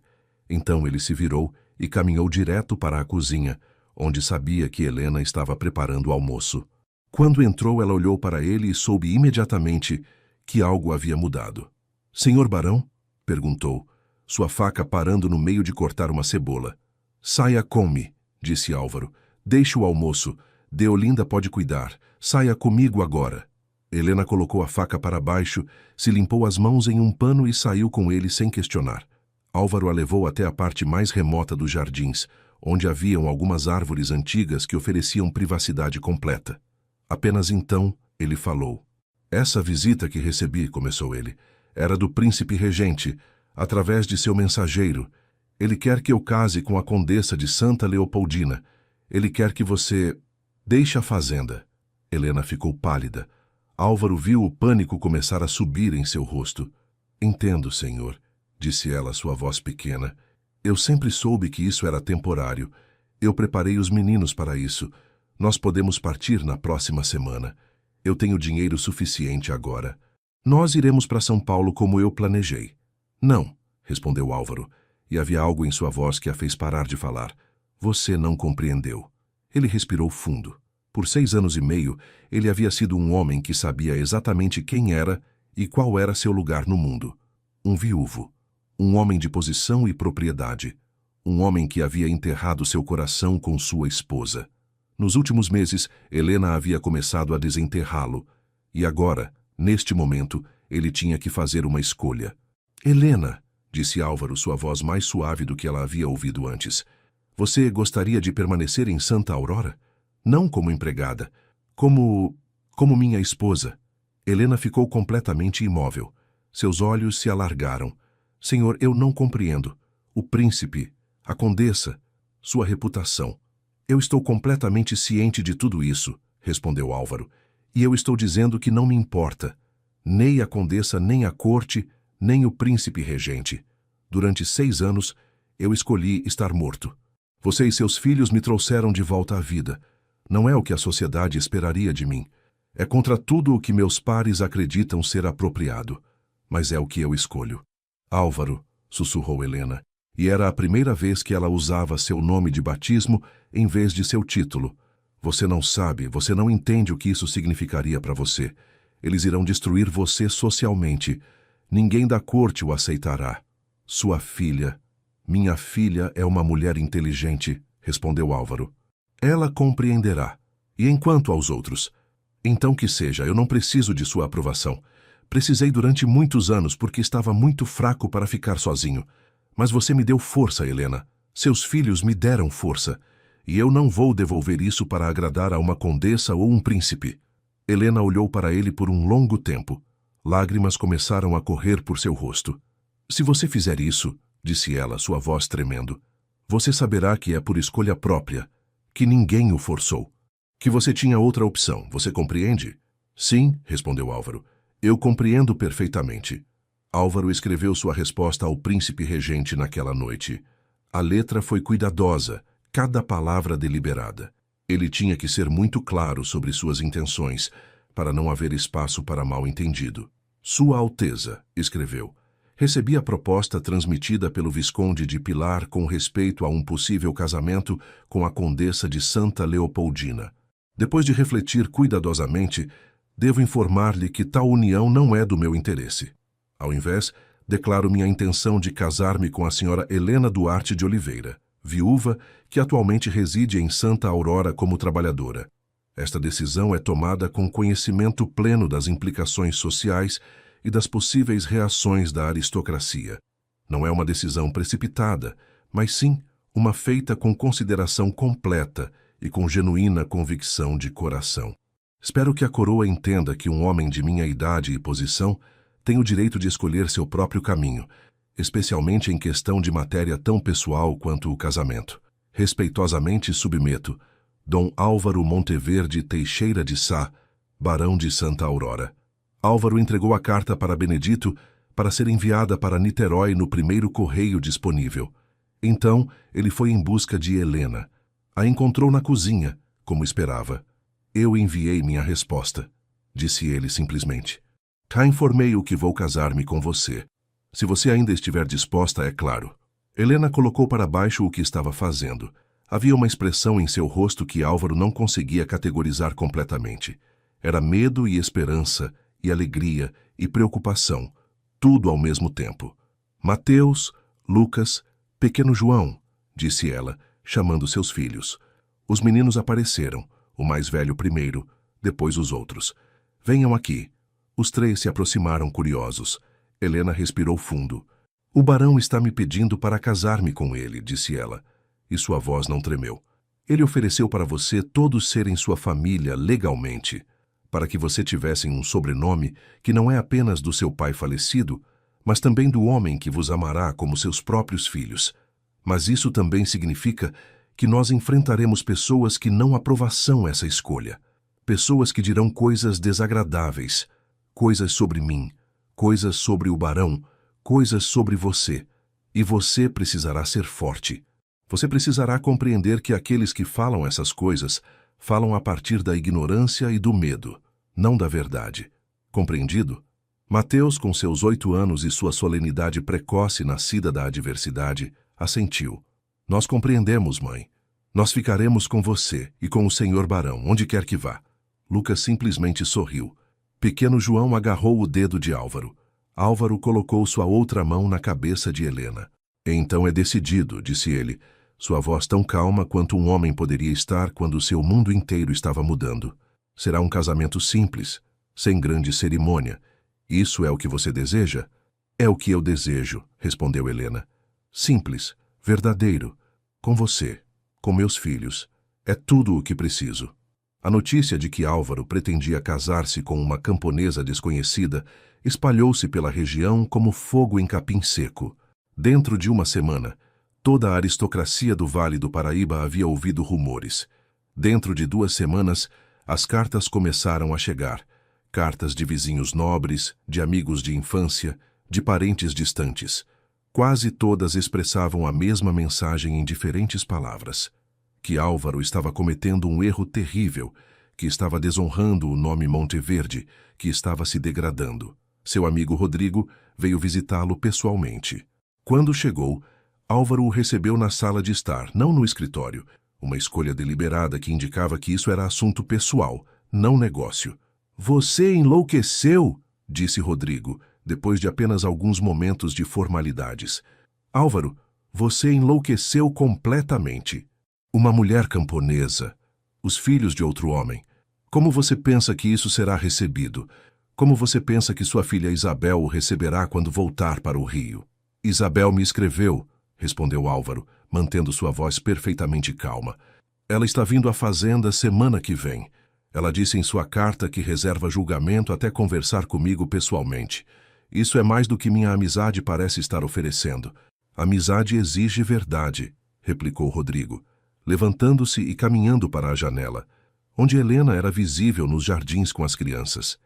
Então ele se virou e caminhou direto para a cozinha, onde sabia que Helena estava preparando o almoço. Quando entrou, ela olhou para ele e soube imediatamente que algo havia mudado. — Senhor barão? — perguntou, sua faca parando no meio de cortar uma cebola. — Saia com-me, disse Álvaro. — Deixe o almoço. Deolinda pode cuidar. Saia comigo agora. Helena colocou a faca para baixo, se limpou as mãos em um pano e saiu com ele sem questionar. Álvaro a levou até a parte mais remota dos jardins, onde haviam algumas árvores antigas que ofereciam privacidade completa. Apenas então ele falou. — Essa visita que recebi, começou ele, era do príncipe regente, através de seu mensageiro. Ele quer que eu case com a condessa de Santa Leopoldina. Ele quer que você deixe a fazenda. Helena ficou pálida. Álvaro viu o pânico começar a subir em seu rosto. — Entendo, senhor, disse ela, sua voz pequena. Eu sempre soube que isso era temporário. Eu preparei os meninos para isso. Nós podemos partir na próxima semana. Eu tenho dinheiro suficiente agora. Nós iremos para São Paulo como eu planejei. Não, respondeu Álvaro, e havia algo em sua voz que a fez parar de falar. Você não compreendeu. Ele respirou fundo. Por 6 anos e meio, ele havia sido um homem que sabia exatamente quem era e qual era seu lugar no mundo. Um viúvo. Um homem de posição e propriedade. Um homem que havia enterrado seu coração com sua esposa. Nos últimos meses, Helena havia começado a desenterrá-lo. E agora, neste momento, ele tinha que fazer uma escolha. — Helena, disse Álvaro, sua voz mais suave do que ela havia ouvido antes. — Você gostaria de permanecer em Santa Aurora? Não como empregada, como minha esposa. Helena ficou completamente imóvel. Seus olhos se alargaram. — Senhor, eu não compreendo. O príncipe, a condessa, sua reputação. Eu estou completamente ciente de tudo isso, respondeu Álvaro. E eu estou dizendo que não me importa. Nem a condessa, nem a corte, nem o príncipe regente. Durante 6 anos, eu escolhi estar morto. Você e seus filhos me trouxeram de volta à vida. Não é o que a sociedade esperaria de mim. É contra tudo o que meus pares acreditam ser apropriado. Mas é o que eu escolho. Álvaro, sussurrou Helena, e era a primeira vez que ela usava seu nome de batismo em vez de seu título. Você não sabe, você não entende o que isso significaria para você. Eles irão destruir você socialmente. Ninguém da corte o aceitará. Sua filha, minha filha é uma mulher inteligente, respondeu Álvaro. Ela compreenderá. E enquanto aos outros? Então que seja, eu não preciso de sua aprovação. Precisei durante muitos anos porque estava muito fraco para ficar sozinho. Mas você me deu força, Helena. Seus filhos me deram força. E eu não vou devolver isso para agradar a uma condessa ou um príncipe. Helena olhou para ele por um longo tempo. Lágrimas começaram a correr por seu rosto. Se você fizer isso, disse ela, sua voz tremendo, você saberá que é por escolha própria, que ninguém o forçou, que você tinha outra opção, você compreende? Sim, respondeu Álvaro. Eu compreendo perfeitamente. Álvaro escreveu sua resposta ao príncipe regente naquela noite. A letra foi cuidadosa, cada palavra deliberada. Ele tinha que ser muito claro sobre suas intenções, para não haver espaço para mal-entendido. Sua Alteza, escreveu, recebi a proposta transmitida pelo Visconde de Pilar com respeito a um possível casamento com a Condessa de Santa Leopoldina. Depois de refletir cuidadosamente, devo informar-lhe que tal união não é do meu interesse. Ao invés, declaro minha intenção de casar-me com a senhora Helena Duarte de Oliveira, viúva que atualmente reside em Santa Aurora como trabalhadora. Esta decisão é tomada com conhecimento pleno das implicações sociais e das possíveis reações da aristocracia. Não é uma decisão precipitada, mas sim uma feita com consideração completa e com genuína convicção de coração. Espero que a coroa entenda que um homem de minha idade e posição tem o direito de escolher seu próprio caminho, especialmente em questão de matéria tão pessoal quanto o casamento. Respeitosamente submeto, Dom Álvaro Monteverde Teixeira de Sá, barão de Santa Aurora. Álvaro entregou a carta para Benedito para ser enviada para Niterói no primeiro correio disponível. Então, ele foi em busca de Helena. A encontrou na cozinha, como esperava. Eu enviei minha resposta, disse ele simplesmente. Já informei o que vou casar-me com você. Se você ainda estiver disposta, é claro. Helena colocou para baixo o que estava fazendo. Havia uma expressão em seu rosto que Álvaro não conseguia categorizar completamente. Era medo e esperança, e alegria e preocupação, tudo ao mesmo tempo. Mateus, Lucas, pequeno João, disse ela, chamando seus filhos. Os meninos apareceram, o mais velho primeiro, depois os outros. Venham aqui. Os 3 se aproximaram curiosos. Helena respirou fundo. O barão está me pedindo para casar-me com ele, disse ela, e sua voz não tremeu. Ele ofereceu para você todos serem sua família legalmente, para que você tivesse um sobrenome que não é apenas do seu pai falecido, mas também do homem que vos amará como seus próprios filhos. Mas isso também significa que nós enfrentaremos pessoas que não aprovação essa escolha. Pessoas que dirão coisas desagradáveis, coisas sobre mim, coisas sobre o barão, coisas sobre você. E você precisará ser forte. Você precisará compreender que aqueles que falam essas coisas falam a partir da ignorância e do medo, não da verdade. Compreendido? Mateus, com seus 8 anos e sua solenidade precoce nascida da adversidade, assentiu. Nós compreendemos, mãe. Nós ficaremos com você e com o senhor barão, onde quer que vá. Lucas simplesmente sorriu. Pequeno João agarrou o dedo de Álvaro. Álvaro colocou sua outra mão na cabeça de Helena. Então é decidido, disse ele, sua voz tão calma quanto um homem poderia estar quando seu mundo inteiro estava mudando. Será um casamento simples, sem grande cerimônia. Isso é o que você deseja? É o que eu desejo, respondeu Helena. Simples, verdadeiro, com você, com meus filhos. É tudo o que preciso. A notícia de que Álvaro pretendia casar-se com uma camponesa desconhecida espalhou-se pela região como fogo em capim seco. Dentro de uma semana, toda a aristocracia do Vale do Paraíba havia ouvido rumores. Dentro de 2 semanas, as cartas começaram a chegar. Cartas de vizinhos nobres, de amigos de infância, de parentes distantes. Quase todas expressavam a mesma mensagem em diferentes palavras. Que Álvaro estava cometendo um erro terrível, que estava desonrando o nome Monteverde, que estava se degradando. Seu amigo Rodrigo veio visitá-lo pessoalmente. Quando chegou, Álvaro o recebeu na sala de estar, não no escritório, uma escolha deliberada que indicava que isso era assunto pessoal, não negócio. "Você enlouqueceu", disse Rodrigo, depois de apenas alguns momentos de formalidades. "Álvaro, você enlouqueceu completamente. Uma mulher camponesa, os filhos de outro homem. Como você pensa que isso será recebido? Como você pensa que sua filha Isabel o receberá quando voltar para o Rio?" "Isabel me escreveu", respondeu Álvaro, mantendo sua voz perfeitamente calma. "Ela está vindo à fazenda semana que vem. Ela disse em sua carta que reserva julgamento até conversar comigo pessoalmente. Isso é mais do que minha amizade parece estar oferecendo." "Amizade exige verdade", replicou Rodrigo, levantando-se e caminhando para a janela, onde Helena era visível nos jardins com as crianças.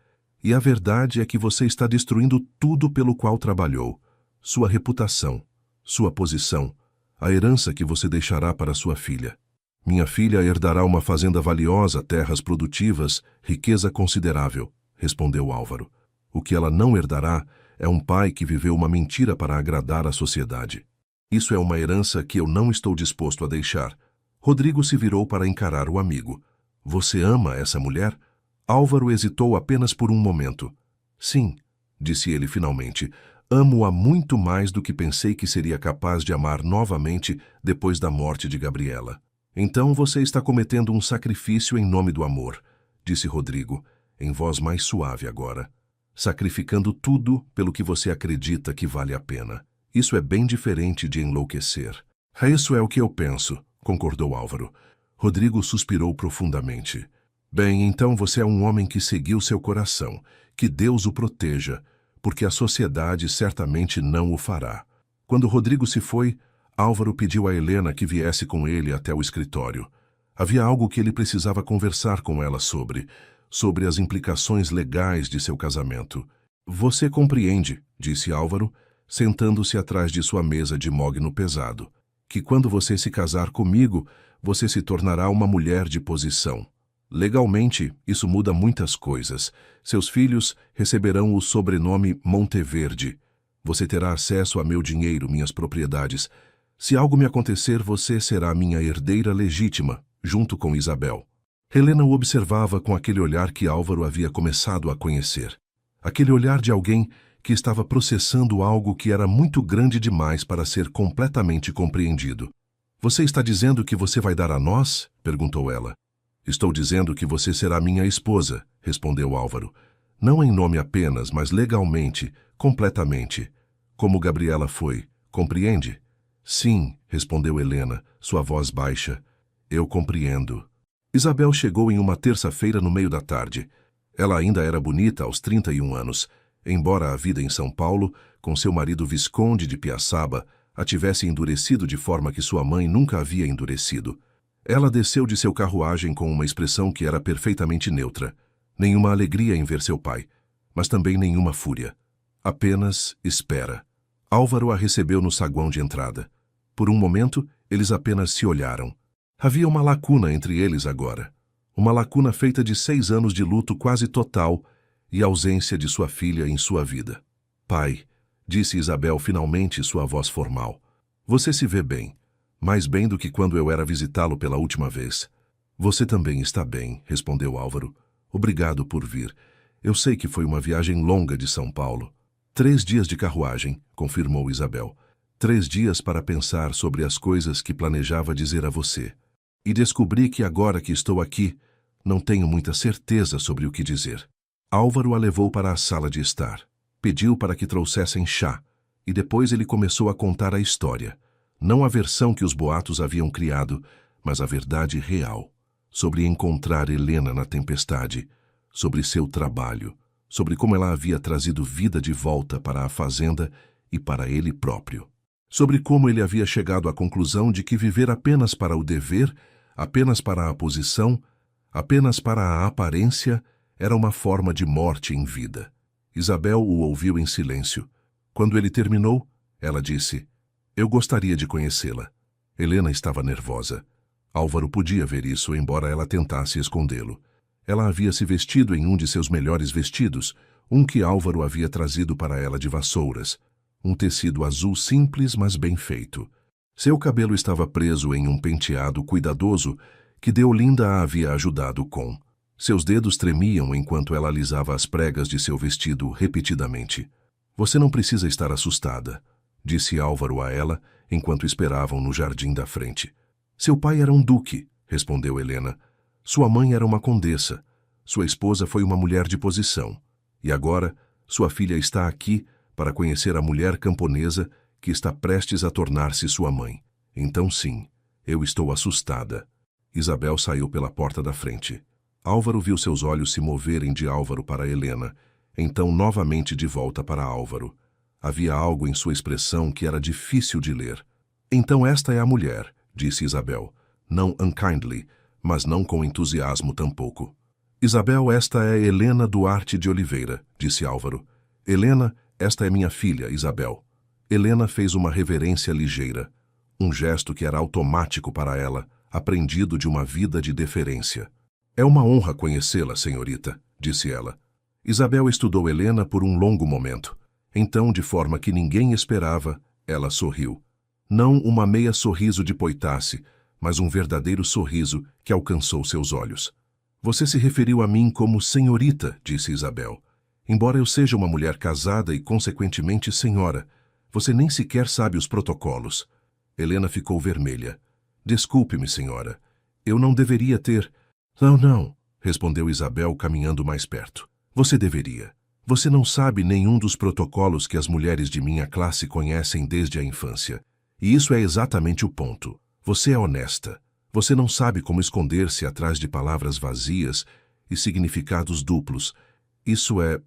"E a verdade é que você está destruindo tudo pelo qual trabalhou. Sua reputação, sua posição, a herança que você deixará para sua filha. Minha filha herdará uma fazenda valiosa, terras produtivas, riqueza considerável", respondeu Álvaro. "O que ela não herdará é um pai que viveu uma mentira para agradar à sociedade. Isso é uma herança que eu não estou disposto a deixar." Rodrigo se virou para encarar o amigo. "Você ama essa mulher?" Álvaro hesitou apenas por um momento. "Sim", disse ele finalmente, "amo-a muito mais do que pensei que seria capaz de amar novamente depois da morte de Gabriela." "Então você está cometendo um sacrifício em nome do amor", disse Rodrigo, em voz mais suave agora. "Sacrificando tudo pelo que você acredita que vale a pena. Isso é bem diferente de enlouquecer." "Isso é o que eu penso", concordou Álvaro. Rodrigo suspirou profundamente. "Bem, então você é um homem que seguiu seu coração. Que Deus o proteja, porque a sociedade certamente não o fará." Quando Rodrigo se foi, Álvaro pediu a Helena que viesse com ele até o escritório. Havia algo que ele precisava conversar com ela sobre as implicações legais de seu casamento. "Você compreende", disse Álvaro, sentando-se atrás de sua mesa de mogno pesado, "que quando você se casar comigo, você se tornará uma mulher de posição. Legalmente, isso muda muitas coisas. Seus filhos receberão o sobrenome Monteverde. Você terá acesso a meu dinheiro, minhas propriedades. Se algo me acontecer, você será minha herdeira legítima, junto com Isabel." Helena o observava com aquele olhar que Álvaro havia começado a conhecer. Aquele olhar de alguém que estava processando algo que era muito grande demais para ser completamente compreendido. "Você está dizendo que você vai dar a nós?" perguntou ela. "Estou dizendo que você será minha esposa", respondeu Álvaro. "Não em nome apenas, mas legalmente, completamente. Como Gabriela foi, compreende?" "Sim", respondeu Helena, sua voz baixa. "Eu compreendo." Isabel chegou em uma terça-feira no meio da tarde. Ela ainda era bonita aos 31 anos, embora a vida em São Paulo, com seu marido Visconde de Piaçaba, a tivesse endurecido de forma que sua mãe nunca havia endurecido. Ela desceu de seu carruagem com uma expressão que era perfeitamente neutra. Nenhuma alegria em ver seu pai, mas também nenhuma fúria. Apenas espera. Álvaro a recebeu no saguão de entrada. Por um momento, eles apenas se olharam. Havia uma lacuna entre eles agora. Uma lacuna feita de 6 anos de luto quase total e ausência de sua filha em sua vida. "Pai", disse Isabel finalmente, sua voz formal, "você se vê bem, mais bem do que quando eu era visitá-lo pela última vez." "Você também está bem", respondeu Álvaro. "Obrigado por vir. Eu sei que foi uma viagem longa de São Paulo." 3 dias de carruagem, confirmou Isabel. 3 dias para pensar sobre as coisas que planejava dizer a você. E descobri que agora que estou aqui, não tenho muita certeza sobre o que dizer. Álvaro a levou para a sala de estar. Pediu para que trouxessem chá, e depois ele começou a contar a história. Não a versão que os boatos haviam criado, mas a verdade real. Sobre encontrar Helena na tempestade, sobre seu trabalho, sobre como ela havia trazido vida de volta para a fazenda e para ele próprio. Sobre como ele havia chegado à conclusão de que viver apenas para o dever, apenas para a posição, apenas para a aparência, Era uma forma de morte em vida. Isabel o ouviu em silêncio. Quando ele terminou, ela disse: "Eu gostaria de conhecê-la." Helena estava nervosa. Álvaro podia ver isso, embora ela tentasse escondê-lo. Ela havia se vestido em um de seus melhores vestidos, um que Álvaro havia trazido para ela de Vassouras. Um tecido azul simples, mas bem feito. Seu cabelo estava preso em um penteado cuidadoso que Deolinda a havia ajudado com. Seus dedos tremiam enquanto ela alisava as pregas de seu vestido repetidamente. "Você não precisa estar assustada", disse Álvaro a ela, enquanto esperavam no jardim da frente. "Seu pai era um duque", respondeu Helena. "Sua mãe era uma condessa. Sua esposa foi uma mulher de posição. E agora, sua filha está aqui para conhecer a mulher camponesa que está prestes a tornar-se sua mãe. Então sim, eu estou assustada." Isabel saiu pela porta da frente. Álvaro viu seus olhos se moverem de Álvaro para Helena, então novamente de volta para Álvaro. Havia algo em sua expressão que era difícil de ler. "Então esta é a mulher", disse Isabel. Não unkindly, mas não com entusiasmo tampouco. "Isabel, esta é Helena Duarte de Oliveira", disse Álvaro. "Helena, esta é minha filha, Isabel." Helena fez uma reverência ligeira, um gesto que era automático para ela, aprendido de uma vida de deferência. "É uma honra conhecê-la, senhorita", disse ela. Isabel estudou Helena por um longo momento. Então, de forma que ninguém esperava, ela sorriu. Não uma meia sorriso de poitasse, mas um verdadeiro sorriso que alcançou seus olhos. "Você se referiu a mim como senhorita", disse Isabel. "Embora eu seja uma mulher casada e, consequentemente, senhora, você nem sequer sabe os protocolos." Helena ficou vermelha. "Desculpe-me, senhora. Eu não deveria ter..." Não, respondeu Isabel, caminhando mais perto. "Você deveria. Você não sabe nenhum dos protocolos que as mulheres de minha classe conhecem desde a infância. E isso é exatamente o ponto. Você é honesta. Você não sabe como esconder-se atrás de palavras vazias e significados duplos. Isso é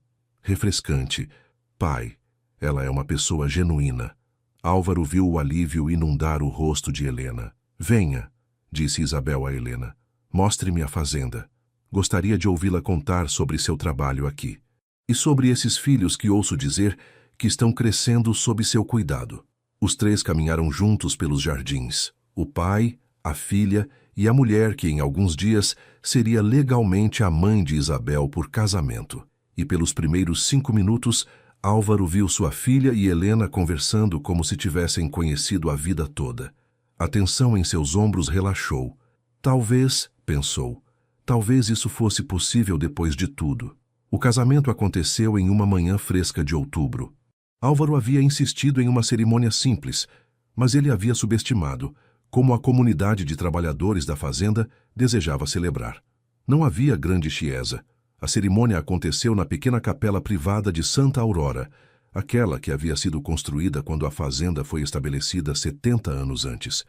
refrescante. Pai, ela é uma pessoa genuína." Álvaro viu o alívio inundar o rosto de Helena. "Venha", disse Isabel a Helena. "Mostre-me a fazenda. Gostaria de ouvi-la contar sobre seu trabalho aqui. E sobre esses filhos que ouço dizer que estão crescendo sob seu cuidado." Os três caminharam juntos pelos jardins. O pai, a filha e a mulher que em alguns dias seria legalmente a mãe de Isabel por casamento. E pelos primeiros 5 minutos, Álvaro viu sua filha e Helena conversando como se tivessem conhecido a vida toda. A tensão em seus ombros relaxou. Talvez, pensou, talvez isso fosse possível depois de tudo. O casamento aconteceu em uma manhã fresca de outubro. Álvaro havia insistido em uma cerimônia simples, mas ele havia subestimado, como a comunidade de trabalhadores da fazenda desejava celebrar. Não havia grande chiesa. A cerimônia aconteceu na pequena capela privada de Santa Aurora, aquela que havia sido construída quando a fazenda foi estabelecida 70 anos antes.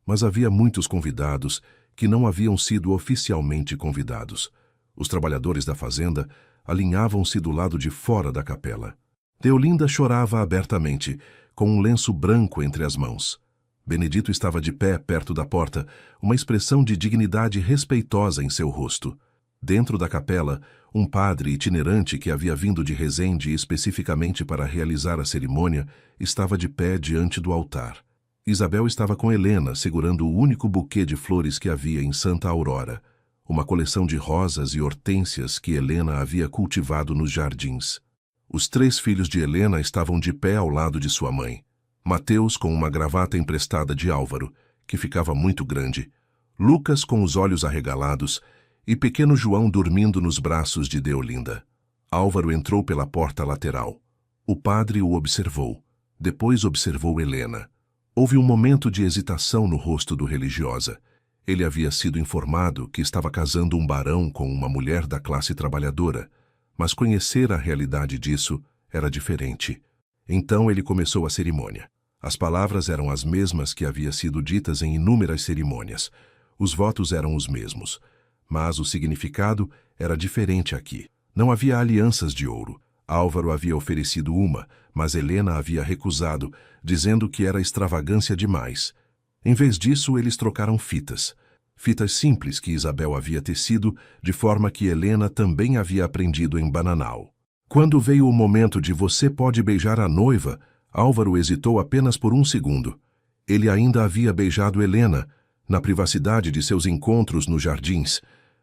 Mas havia muitos convidados que não haviam sido oficialmente convidados. Os trabalhadores da fazenda alinhavam-se do lado de fora da capela. Deolinda chorava abertamente, com um lenço branco entre as mãos. Benedito estava de pé perto da porta, uma expressão de dignidade respeitosa em seu rosto. Dentro da capela, um padre itinerante que havia vindo de Resende especificamente para realizar a cerimônia estava de pé diante do altar. Isabel estava com Helena, segurando o único buquê de flores que havia em Santa Aurora, uma coleção de rosas e hortênsias que Helena havia cultivado nos jardins. Os 3 filhos de Helena estavam de pé ao lado de sua mãe. Mateus com uma gravata emprestada de Álvaro, que ficava muito grande, Lucas com os olhos arregalados e pequeno João dormindo nos braços de Deolinda. Álvaro entrou pela porta lateral. O padre o observou. Depois observou Helena. Houve um momento de hesitação no rosto do religiosa. Ele havia sido informado que estava casando um barão com uma mulher da classe trabalhadora, mas conhecer a realidade disso era diferente. Então ele começou a cerimônia. As palavras eram as mesmas que haviam sido ditas em inúmeras cerimônias. Os votos eram os mesmos. Mas o significado era diferente aqui. Não havia alianças de ouro. Álvaro havia oferecido uma, mas Helena havia recusado, dizendo que era extravagância demais. Em vez disso, eles trocaram fitas. fitas simples que Isabel havia tecido, de forma que Helena também havia aprendido em Bananal. Quando veio o momento de "você pode beijar a noiva", Álvaro hesitou apenas por um segundo. Ele ainda havia beijado Helena, na privacidade de seus encontros nos jardins,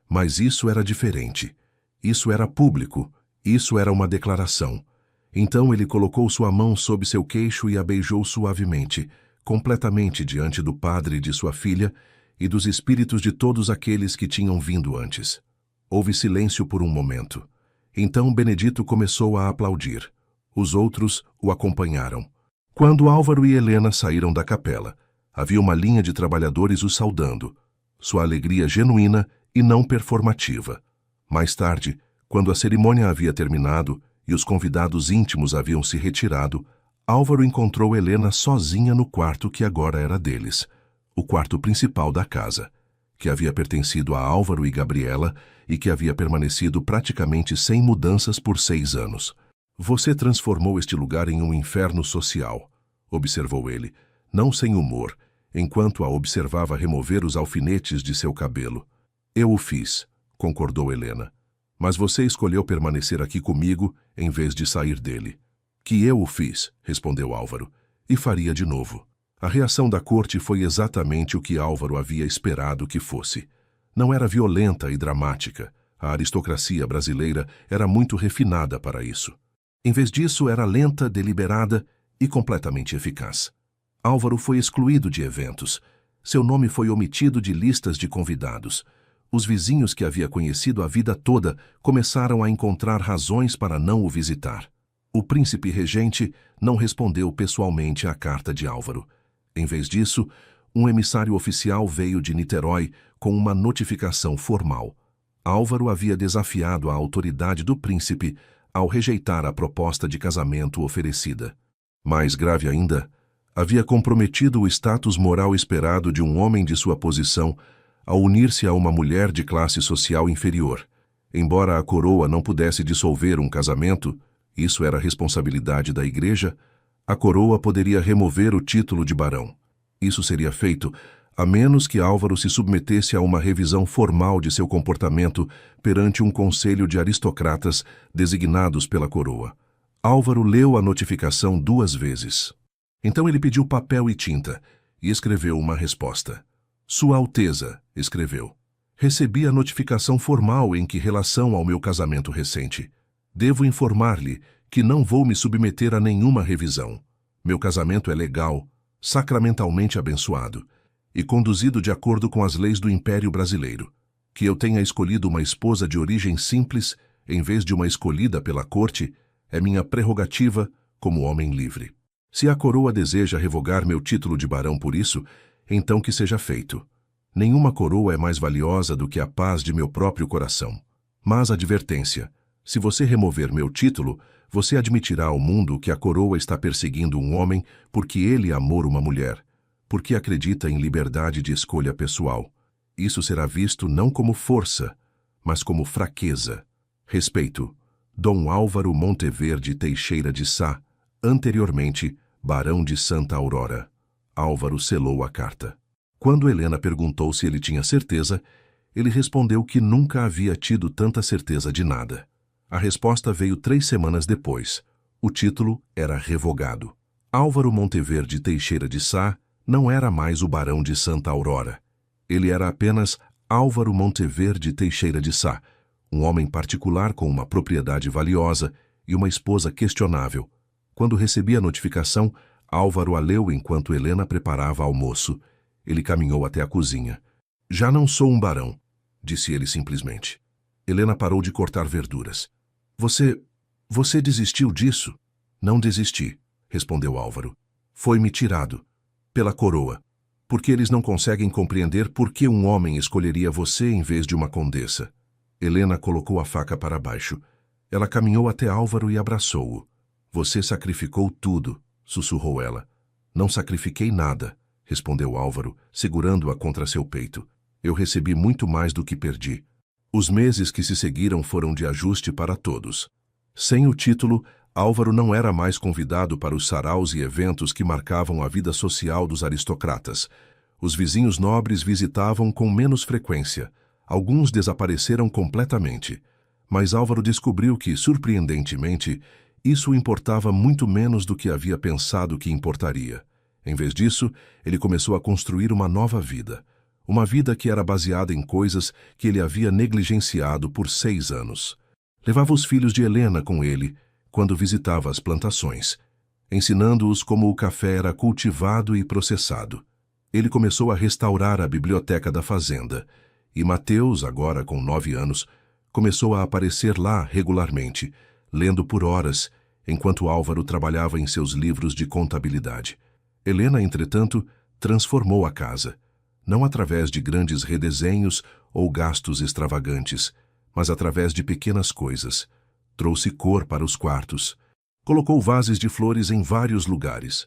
mas isso era diferente. Isso era público, isso era uma declaração. Então ele colocou sua mão sob seu queixo e a beijou suavemente, completamente diante do padre de sua filha e dos espíritos de todos aqueles que tinham vindo antes. Houve silêncio por um momento. Então Benedito começou a aplaudir. Os outros o acompanharam. Quando Álvaro e Helena saíram da capela, havia uma linha de trabalhadores os saudando. Sua alegria genuína e não performativa. Mais tarde, quando a cerimônia havia terminado e os convidados íntimos haviam se retirado, Álvaro encontrou Helena sozinha no quarto que agora era deles, o quarto principal da casa, que havia pertencido a Álvaro e Gabriela e que havia permanecido praticamente sem mudanças por 6 anos. "Você transformou este lugar em um inferno social", observou ele, não sem humor, enquanto a observava remover os alfinetes de seu cabelo. "Eu o fiz", concordou Helena. "Mas você escolheu permanecer aqui comigo em vez de sair dele." "Que eu o fiz", respondeu Álvaro, "e faria de novo." A reação da corte foi exatamente o que Álvaro havia esperado que fosse. Não era violenta e dramática. A aristocracia brasileira era muito refinada para isso. Em vez disso, era lenta, deliberada e completamente eficaz. Álvaro foi excluído de eventos. Seu nome foi omitido de listas de convidados. Os vizinhos que havia conhecido a vida toda começaram a encontrar razões para não o visitar. O príncipe regente não respondeu pessoalmente à carta de Álvaro. Em vez disso, um emissário oficial veio de Niterói com uma notificação formal. Álvaro havia desafiado a autoridade do príncipe ao rejeitar a proposta de casamento oferecida. Mais grave ainda, havia comprometido o status moral esperado de um homem de sua posição ao unir-se a uma mulher de classe social inferior. Embora a coroa não pudesse dissolver um casamento, isso era responsabilidade da Igreja, a coroa poderia remover o título de barão. Isso seria feito a menos que Álvaro se submetesse a uma revisão formal de seu comportamento perante um conselho de aristocratas designados pela coroa. Álvaro leu a notificação 2 vezes. Então ele pediu papel e tinta e escreveu uma resposta. "Sua Alteza", escreveu, "recebi a notificação formal em que relação ao meu casamento recente. Devo informar-lhe que não vou me submeter a nenhuma revisão. Meu casamento é legal, sacramentalmente abençoado e conduzido de acordo com as leis do Império Brasileiro. Que eu tenha escolhido uma esposa de origem simples em vez de uma escolhida pela corte é minha prerrogativa como homem livre. Se a coroa deseja revogar meu título de barão por isso, então que seja feito. Nenhuma coroa é mais valiosa do que a paz de meu próprio coração. Mas advertência, se você remover meu título, você admitirá ao mundo que a coroa está perseguindo um homem porque ele amou uma mulher, porque acredita em liberdade de escolha pessoal. Isso será visto não como força, mas como fraqueza. Respeito. Dom Álvaro Monteverde Teixeira de Sá, anteriormente barão de Santa Aurora. Álvaro selou a carta. Quando Helena perguntou se ele tinha certeza, ele respondeu que nunca havia tido tanta certeza de nada. A resposta veio 3 semanas depois. O título era revogado. Álvaro Monteverde Teixeira de Sá não era mais o barão de Santa Aurora. Ele era apenas Álvaro Monteverde Teixeira de Sá, um homem particular com uma propriedade valiosa e uma esposa questionável. Quando recebi a notificação, Álvaro a leu enquanto Helena preparava almoço. Ele caminhou até a cozinha. "Já não sou um barão", disse ele simplesmente. Helena parou de cortar verduras. Você desistiu disso?" "Não desisti", respondeu Álvaro. "Foi-me tirado. Pela coroa. Porque eles não conseguem compreender por que um homem escolheria você em vez de uma condessa." Helena colocou a faca para baixo. Ela caminhou até Álvaro e abraçou-o. "Você sacrificou tudo", sussurrou ela. "Não sacrifiquei nada", respondeu Álvaro, segurando-a contra seu peito. "Eu recebi muito mais do que perdi." Os meses que se seguiram foram de ajuste para todos. Sem o título, Álvaro não era mais convidado para os saraus e eventos que marcavam a vida social dos aristocratas. Os vizinhos nobres visitavam com menos frequência. Alguns desapareceram completamente. Mas Álvaro descobriu que, surpreendentemente, isso o importava muito menos do que havia pensado que importaria. Em vez disso, ele começou a construir uma nova vida. Uma vida que era baseada em coisas que ele havia negligenciado por 6 anos. Levava os filhos de Helena com ele quando visitava as plantações, ensinando-os como o café era cultivado e processado. Ele começou a restaurar a biblioteca da fazenda, e Mateus, agora com 9 anos, começou a aparecer lá regularmente, lendo por horas, enquanto Álvaro trabalhava em seus livros de contabilidade. Helena, entretanto, transformou a casa, não através de grandes redesenhos ou gastos extravagantes, mas através de pequenas coisas. Trouxe cor para os quartos, colocou vases de flores em vários lugares,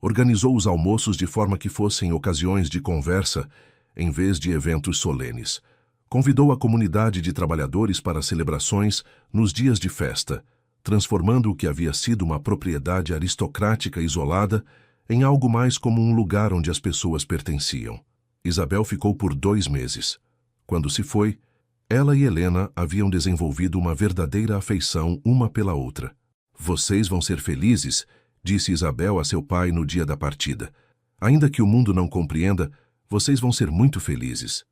organizou os almoços de forma que fossem ocasiões de conversa em vez de eventos solenes. Convidou a comunidade de trabalhadores para celebrações nos dias de festa, transformando o que havia sido uma propriedade aristocrática isolada em algo mais como um lugar onde as pessoas pertenciam. Isabel ficou por 2 meses. Quando se foi, ela e Helena haviam desenvolvido uma verdadeira afeição uma pela outra. Vocês vão ser felizes, disse Isabel a seu pai no dia da partida. Ainda que o mundo não compreenda, vocês vão ser muito felizes.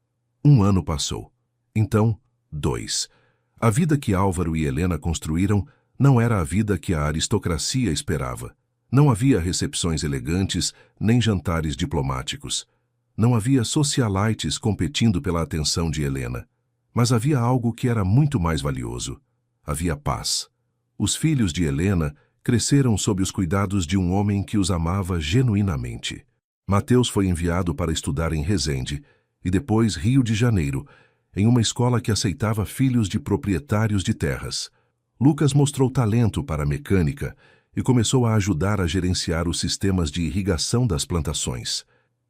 1 ano passou. Então, 2. A vida que Álvaro e Helena construíram não era a vida que a aristocracia esperava. Não havia recepções elegantes, nem jantares diplomáticos. Não havia socialites competindo pela atenção de Helena. Mas havia algo que era muito mais valioso. Havia paz. Os filhos de Helena cresceram sob os cuidados de um homem que os amava genuinamente. Mateus foi enviado para estudar em Resende e depois Rio de Janeiro, em uma escola que aceitava filhos de proprietários de terras. Lucas mostrou talento para a mecânica e começou a ajudar a gerenciar os sistemas de irrigação das plantações.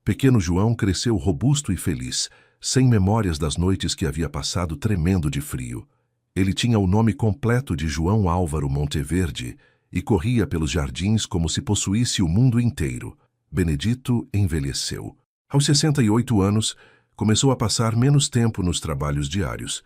Pequeno João cresceu robusto e feliz, sem memórias das noites que havia passado tremendo de frio. Ele tinha o nome completo de João Álvaro Monteverde e corria pelos jardins como se possuísse o mundo inteiro. Benedito envelheceu. Aos 68 anos, começou a passar menos tempo nos trabalhos diários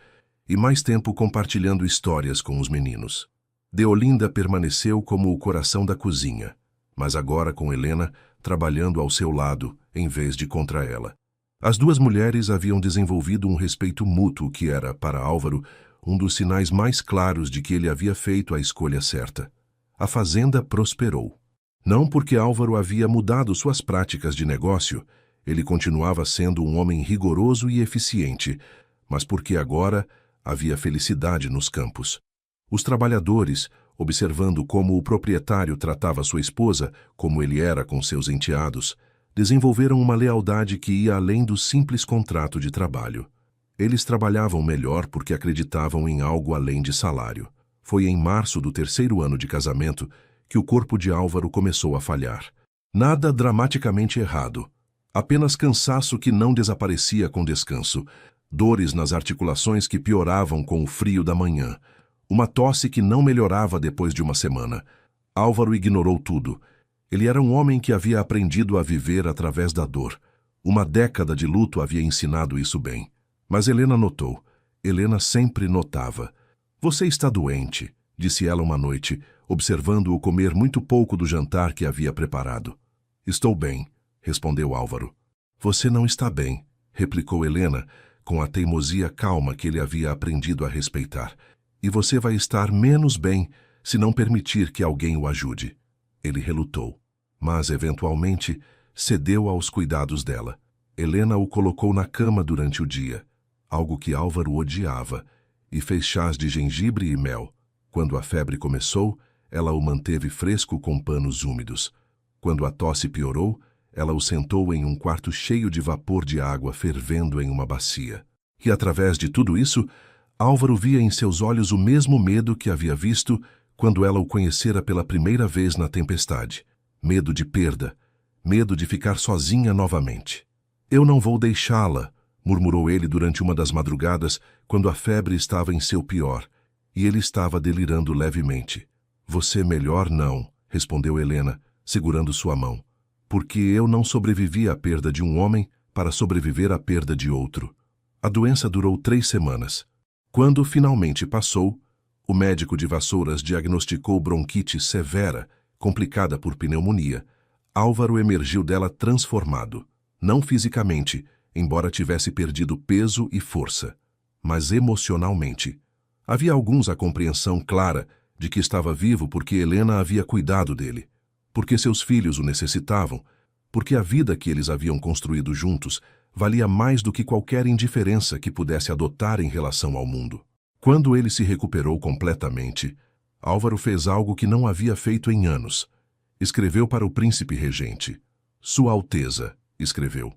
e mais tempo compartilhando histórias com os meninos. Deolinda permaneceu como o coração da cozinha, mas agora com Helena trabalhando ao seu lado em vez de contra ela. As duas mulheres haviam desenvolvido um respeito mútuo que era, para Álvaro, um dos sinais mais claros de que ele havia feito a escolha certa. A fazenda prosperou. Não porque Álvaro havia mudado suas práticas de negócio, ele continuava sendo um homem rigoroso e eficiente, mas porque agora havia felicidade nos campos. Os trabalhadores, observando como o proprietário tratava sua esposa, como ele era com seus enteados, desenvolveram uma lealdade que ia além do simples contrato de trabalho. Eles trabalhavam melhor porque acreditavam em algo além de salário. Foi em março do 3º ano de casamento que o corpo de Álvaro começou a falhar. Nada dramaticamente errado. Apenas cansaço que não desaparecia com descanso, dores nas articulações que pioravam com o frio da manhã, uma tosse que não melhorava depois de uma semana. Álvaro ignorou tudo. Ele era um homem que havia aprendido a viver através da dor. Uma década de luto havia ensinado isso bem. Mas Helena notou. Helena sempre notava. Você está doente, disse ela uma noite, observando-o comer muito pouco do jantar que havia preparado. Estou bem, respondeu Álvaro. Você não está bem, replicou Helena, com a teimosia calma que ele havia aprendido a respeitar. E você vai estar menos bem se não permitir que alguém o ajude. Ele relutou, mas, eventualmente, cedeu aos cuidados dela. Helena o colocou na cama durante o dia, algo que Álvaro odiava, e fez chás de gengibre e mel. Quando a febre começou, ela o manteve fresco com panos úmidos. Quando a tosse piorou, ela o sentou em um quarto cheio de vapor de água fervendo em uma bacia. E, através de tudo isso, Álvaro via em seus olhos o mesmo medo que havia visto quando ela o conhecera pela primeira vez na tempestade. Medo de perda, medo de ficar sozinha novamente. Eu não vou deixá-la, murmurou ele durante uma das madrugadas, quando a febre estava em seu pior, e ele estava delirando levemente. Você melhor não, respondeu Helena, segurando sua mão. Porque eu não sobrevivi à perda de um homem, para sobreviver à perda de outro. A doença durou 3 semanas. Quando finalmente passou, o médico de Vassouras diagnosticou bronquite severa, complicada por pneumonia. Álvaro emergiu dela transformado, não fisicamente, embora tivesse perdido peso e força, mas emocionalmente. Havia alguns a compreensão clara de que estava vivo porque Helena havia cuidado dele, porque seus filhos o necessitavam, porque a vida que eles haviam construído juntos valia mais do que qualquer indiferença que pudesse adotar em relação ao mundo. Quando ele se recuperou completamente, Álvaro fez algo que não havia feito em anos. Escreveu para o príncipe regente. Sua Alteza, escreveu.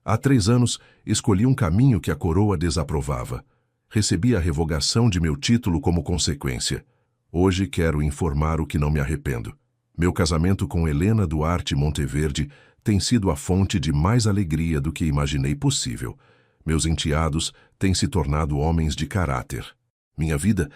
Há 3 anos, escolhi um caminho que a coroa desaprovava. Recebi a revogação de meu título como consequência. Hoje quero informar o que não me arrependo. Meu casamento com Helena Duarte Monteverde tem sido a fonte de mais alegria do que imaginei possível. Meus enteados têm se tornado homens de caráter. Minha vida,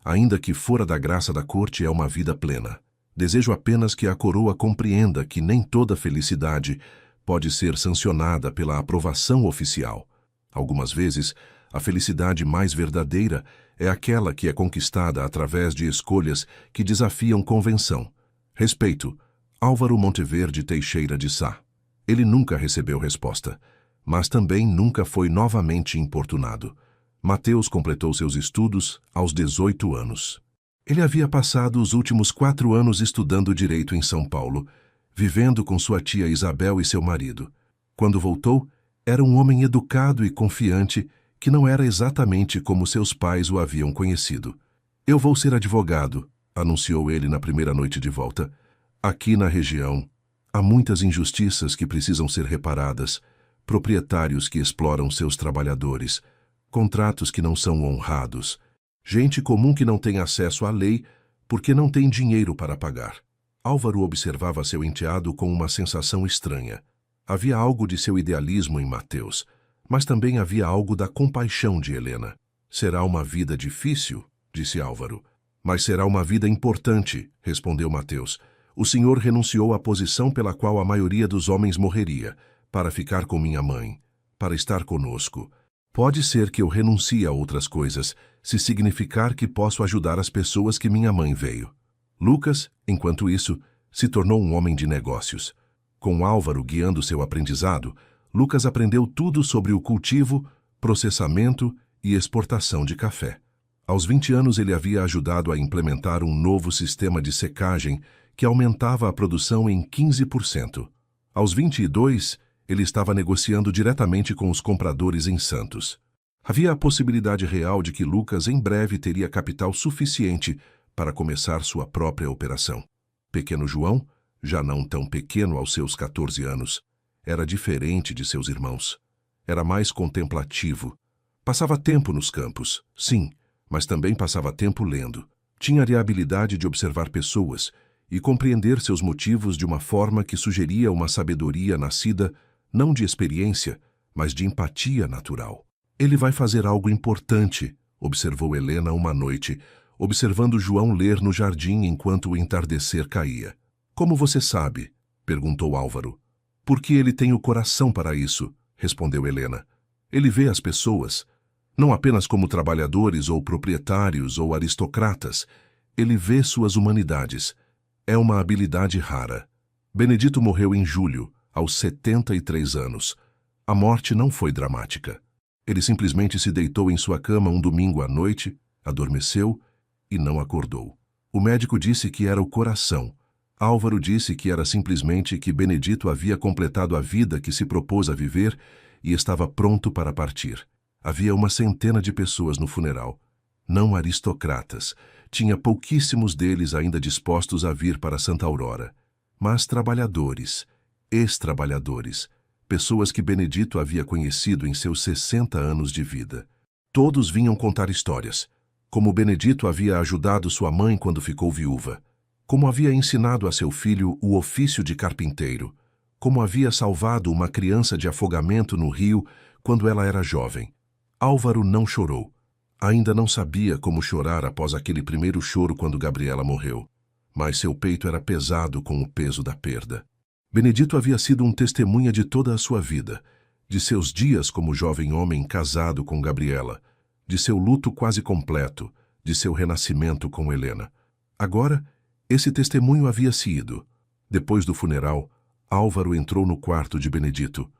ainda que fora da graça da corte, é uma vida plena. Desejo apenas que a coroa compreenda que nem toda felicidade pode ser sancionada pela aprovação oficial. Algumas vezes, a felicidade mais verdadeira é aquela que é conquistada através de escolhas que desafiam convenção. Respeito, Álvaro Monteverde Teixeira de Sá. Ele nunca recebeu resposta, mas também nunca foi novamente importunado. Mateus completou seus estudos aos 18 anos. Ele havia passado os últimos 4 anos estudando direito em São Paulo, vivendo com sua tia Isabel e seu marido. Quando voltou, era um homem educado e confiante que não era exatamente como seus pais o haviam conhecido. Eu vou ser advogado, anunciou ele na primeira noite de volta. Aqui na região, há muitas injustiças que precisam ser reparadas, proprietários que exploram seus trabalhadores, contratos que não são honrados, gente comum que não tem acesso à lei porque não tem dinheiro para pagar. Álvaro observava seu enteado com uma sensação estranha. Havia algo de seu idealismo em Mateus, mas também havia algo da compaixão de Helena. Será uma vida difícil, disse Álvaro. Mas será uma vida importante, respondeu Mateus. O senhor renunciou à posição pela qual a maioria dos homens morreria, para ficar com minha mãe, para estar conosco. Pode ser que eu renuncie a outras coisas, se significar que posso ajudar as pessoas que minha mãe veio. Lucas, enquanto isso, se tornou um homem de negócios. Com Álvaro guiando seu aprendizado, Lucas aprendeu tudo sobre o cultivo, processamento e exportação de café. Aos 20 anos ele havia ajudado a implementar um novo sistema de secagem que aumentava a produção em 15%. Aos 22, ele estava negociando diretamente com os compradores em Santos. Havia a possibilidade real de que Lucas em breve teria capital suficiente para começar sua própria operação. Pequeno João, já não tão pequeno aos seus 14 anos, era diferente de seus irmãos. Era mais contemplativo. Passava tempo nos campos, sim, mas também passava tempo lendo. Tinha a habilidade de observar pessoas e compreender seus motivos de uma forma que sugeria uma sabedoria nascida não de experiência, mas de empatia natural. Ele vai fazer algo importante, observou Helena uma noite, observando João ler no jardim enquanto o entardecer caía. Como você sabe? Perguntou Álvaro. Porque ele tem o coração para isso, respondeu Helena. Ele vê as pessoas, não apenas como trabalhadores ou proprietários ou aristocratas, ele vê suas humanidades. É uma habilidade rara. Benedito morreu em julho, aos 73 anos. A morte não foi dramática. Ele simplesmente se deitou em sua cama um domingo à noite, adormeceu e não acordou. O médico disse que era o coração. Álvaro disse que era simplesmente que Benedito havia completado a vida que se propôs a viver e estava pronto para partir. Havia uma centena de pessoas no funeral. Não aristocratas. Tinha pouquíssimos deles ainda dispostos a vir para Santa Aurora. Mas trabalhadores, ex-trabalhadores, pessoas que Benedito havia conhecido em seus 60 anos de vida. Todos vinham contar histórias. Como Benedito havia ajudado sua mãe quando ficou viúva. Como havia ensinado a seu filho o ofício de carpinteiro. Como havia salvado uma criança de afogamento no rio quando ela era jovem. Álvaro não chorou. Ainda não sabia como chorar após aquele primeiro choro quando Gabriela morreu. Mas seu peito era pesado com o peso da perda. Benedito havia sido um testemunha de toda a sua vida. de seus dias como jovem homem casado com Gabriela, de seu luto quase completo, de seu renascimento com Helena. Agora, esse testemunho havia-se ido. Depois do funeral, Álvaro entrou no quarto de Benedito,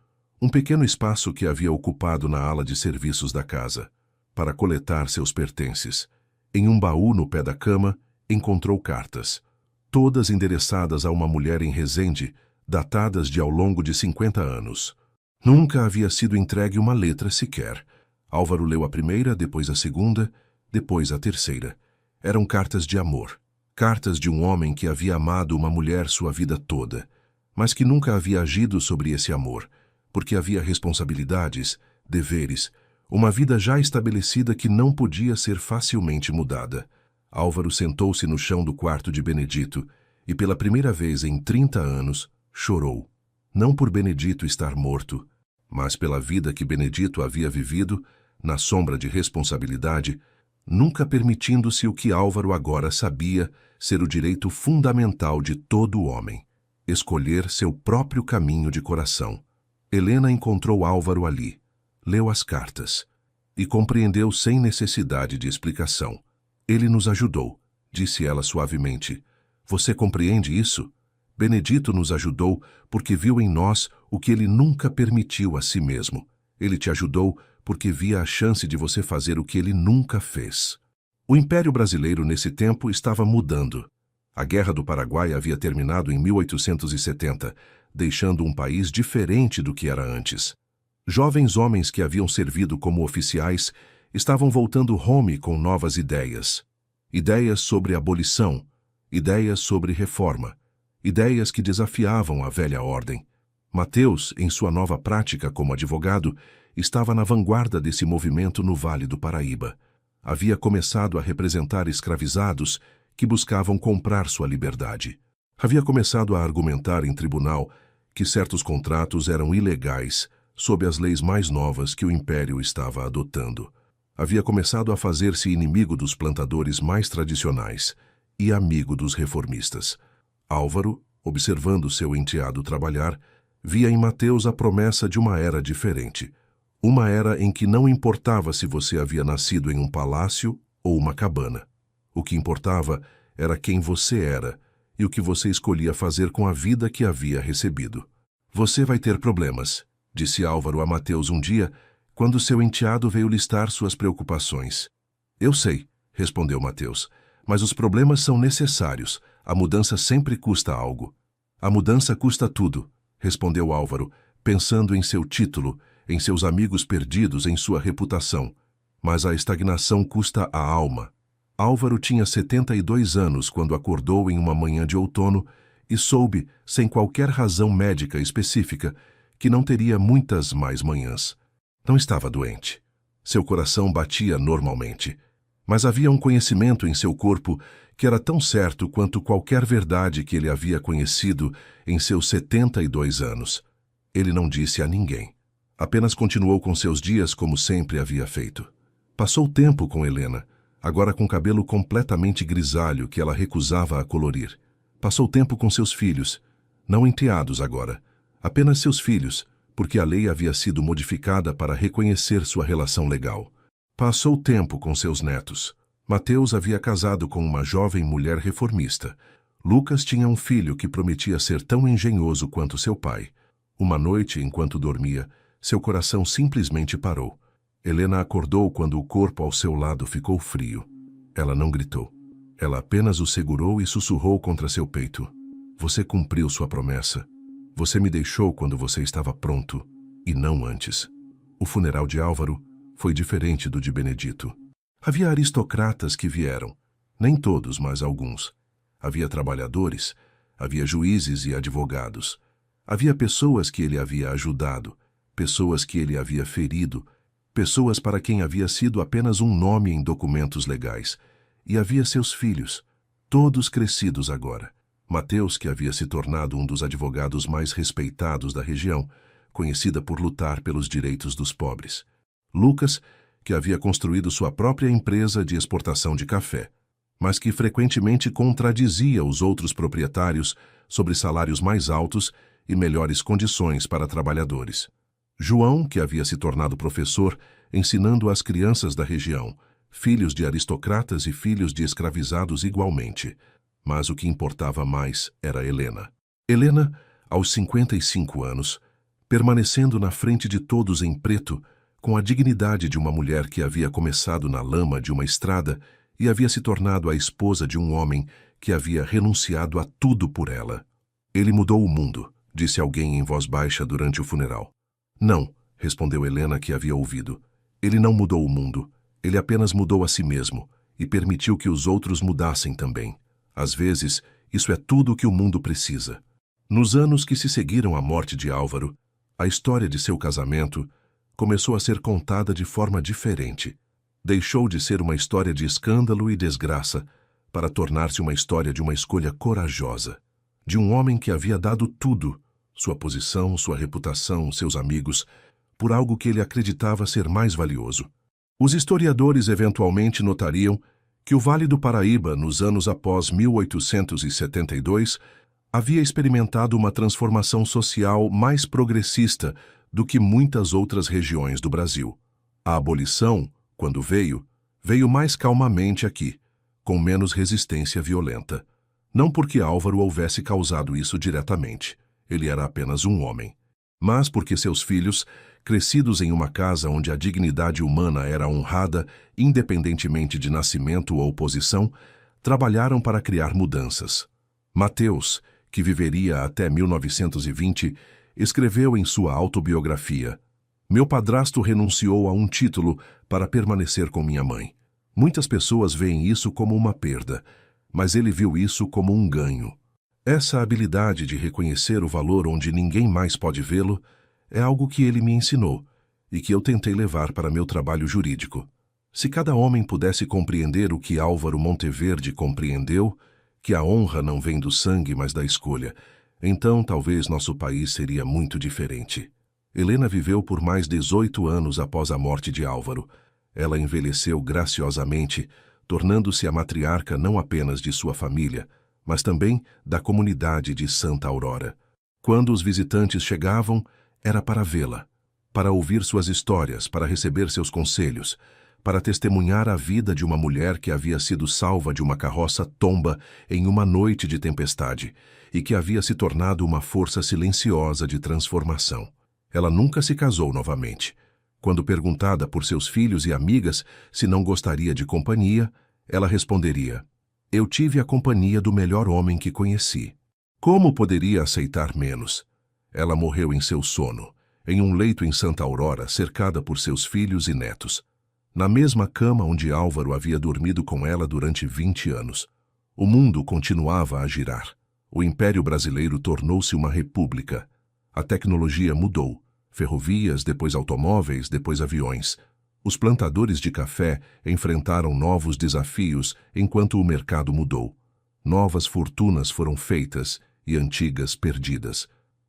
um pequeno espaço que havia ocupado na ala de serviços da casa, para coletar seus pertences. Em um baú no pé da cama, encontrou cartas, todas endereçadas a uma mulher em Resende, datadas de ao longo de 50 anos. Nunca havia sido entregue uma letra sequer. Álvaro leu a primeira, depois a segunda, depois a terceira. Eram cartas de amor. Cartas de um homem que havia amado uma mulher sua vida toda, mas que nunca havia agido sobre esse amor, porque havia responsabilidades, deveres, uma vida já estabelecida que não podia ser facilmente mudada. Álvaro sentou-se no chão do quarto de Benedito e, pela primeira vez em 30 anos, chorou. Não por Benedito estar morto, mas pela vida que Benedito havia vivido, na sombra de responsabilidade, nunca permitindo-se o que Álvaro agora sabia ser o direito fundamental de todo homem: escolher seu próprio caminho de coração. Helena encontrou Álvaro ali, leu as cartas e compreendeu sem necessidade de explicação. Ele nos ajudou, disse ela suavemente. Você compreende isso? Benedito nos ajudou porque viu em nós o que ele nunca permitiu a si mesmo. Ele te ajudou porque via a chance de você fazer o que ele nunca fez. O Império Brasileiro nesse tempo estava mudando. A Guerra do Paraguai havia terminado em 1870, deixando um país diferente do que era antes. Jovens homens que haviam servido como oficiais estavam voltando home com novas ideias. Ideias sobre abolição, ideias sobre reforma, ideias que desafiavam a velha ordem. Mateus, em sua nova prática como advogado, estava na vanguarda desse movimento no Vale do Paraíba. Havia começado a representar escravizados que buscavam comprar sua liberdade. Havia começado a argumentar em tribunal que certos contratos eram ilegais sob as leis mais novas que o Império estava adotando. Havia começado a fazer-se inimigo dos plantadores mais tradicionais e amigo dos reformistas. Álvaro, observando seu enteado trabalhar, via em Mateus a promessa de uma era diferente. Uma era em que não importava se você havia nascido em um palácio ou uma cabana. O que importava era quem você era e o que você escolhia fazer com a vida que havia recebido. Você vai ter problemas, disse Álvaro a Mateus um dia, quando seu enteado veio listar suas preocupações. Eu sei, respondeu Mateus, mas os problemas são necessários. A mudança sempre custa algo. A mudança custa tudo, respondeu Álvaro, pensando em seu título, em seus amigos perdidos, em sua reputação. Mas a estagnação custa a alma. Álvaro tinha 72 anos quando acordou em uma manhã de outono e soube, sem qualquer razão médica específica, que não teria muitas mais manhãs. Não estava doente. Seu coração batia normalmente. Mas havia um conhecimento em seu corpo que era tão certo quanto qualquer verdade que ele havia conhecido em seus 72 anos. Ele não disse a ninguém. Apenas continuou com seus dias como sempre havia feito. Passou tempo com Helena, agora com cabelo completamente grisalho que ela recusava a colorir. Passou tempo com seus filhos, não enteados agora, apenas seus filhos, porque a lei havia sido modificada para reconhecer sua relação legal. Passou tempo com seus netos. Mateus havia casado com uma jovem mulher reformista. Lucas tinha um filho que prometia ser tão engenhoso quanto seu pai. Uma noite, enquanto dormia, seu coração simplesmente parou. Helena acordou quando o corpo ao seu lado ficou frio. Ela não gritou. Ela apenas o segurou e sussurrou contra seu peito. Você cumpriu sua promessa. Você me deixou quando você estava pronto, e não antes. O funeral de Álvaro foi diferente do de Benedito. Havia aristocratas que vieram. Nem todos, mas alguns. Havia trabalhadores, havia juízes e advogados. Havia pessoas que ele havia ajudado, pessoas que ele havia ferido, pessoas para quem havia sido apenas um nome em documentos legais. E havia seus filhos, todos crescidos agora. Mateus, que havia se tornado um dos advogados mais respeitados da região, conhecida por lutar pelos direitos dos pobres. Lucas, que havia construído sua própria empresa de exportação de café, mas que frequentemente contradizia os outros proprietários sobre salários mais altos e melhores condições para trabalhadores. João, que havia se tornado professor, ensinando às crianças da região, filhos de aristocratas e filhos de escravizados igualmente. Mas o que importava mais era Helena. Helena, aos 55 anos, permanecendo na frente de todos em preto, com a dignidade de uma mulher que havia começado na lama de uma estrada e havia se tornado a esposa de um homem que havia renunciado a tudo por ela. Ele mudou o mundo, disse alguém em voz baixa durante o funeral. Não, respondeu Helena, que havia ouvido. Ele não mudou o mundo, ele apenas mudou a si mesmo e permitiu que os outros mudassem também. Às vezes, isso é tudo o que o mundo precisa. Nos anos que se seguiram à morte de Álvaro, a história de seu casamento começou a ser contada de forma diferente. Deixou de ser uma história de escândalo e desgraça para tornar-se uma história de uma escolha corajosa, de um homem que havia dado tudo, sua posição, sua reputação, seus amigos, por algo que ele acreditava ser mais valioso. Os historiadores eventualmente notariam que o Vale do Paraíba, nos anos após 1872, havia experimentado uma transformação social mais progressista do que muitas outras regiões do Brasil. A abolição, quando veio mais calmamente aqui, com menos resistência violenta. Não porque Álvaro houvesse causado isso diretamente, ele era apenas um homem, mas porque seus filhos, crescidos em uma casa onde a dignidade humana era honrada, independentemente de nascimento ou posição, trabalharam para criar mudanças. Mateus, que viveria até 1920, escreveu em sua autobiografia: "Meu padrasto renunciou a um título para permanecer com minha mãe. Muitas pessoas veem isso como uma perda, mas ele viu isso como um ganho. Essa habilidade de reconhecer o valor onde ninguém mais pode vê-lo é algo que ele me ensinou e que eu tentei levar para meu trabalho jurídico. Se cada homem pudesse compreender o que Álvaro Monteverde compreendeu, que a honra não vem do sangue, mas da escolha, então talvez nosso país seria muito diferente." Helena viveu por mais 18 anos após a morte de Álvaro. Ela envelheceu graciosamente, tornando-se a matriarca não apenas de sua família, mas também da comunidade de Santa Aurora. Quando os visitantes chegavam, era para vê-la, para ouvir suas histórias, para receber seus conselhos, para testemunhar a vida de uma mulher que havia sido salva de uma carroça tomba em uma noite de tempestade e que havia se tornado uma força silenciosa de transformação. Ela nunca se casou novamente. Quando perguntada por seus filhos e amigas se não gostaria de companhia, ela responderia: "Eu tive a companhia do melhor homem que conheci. Como poderia aceitar menos?" Ela morreu em seu sono, em um leito em Santa Aurora, cercada por seus filhos e netos, na mesma cama onde Álvaro havia dormido com ela durante 20 anos. O mundo continuava a girar. O Império Brasileiro tornou-se uma república. A tecnologia mudou. Ferrovias, depois automóveis, depois aviões. Os plantadores de café enfrentaram novos desafios enquanto o mercado mudou. Novas fortunas foram feitas e antigas perdidas.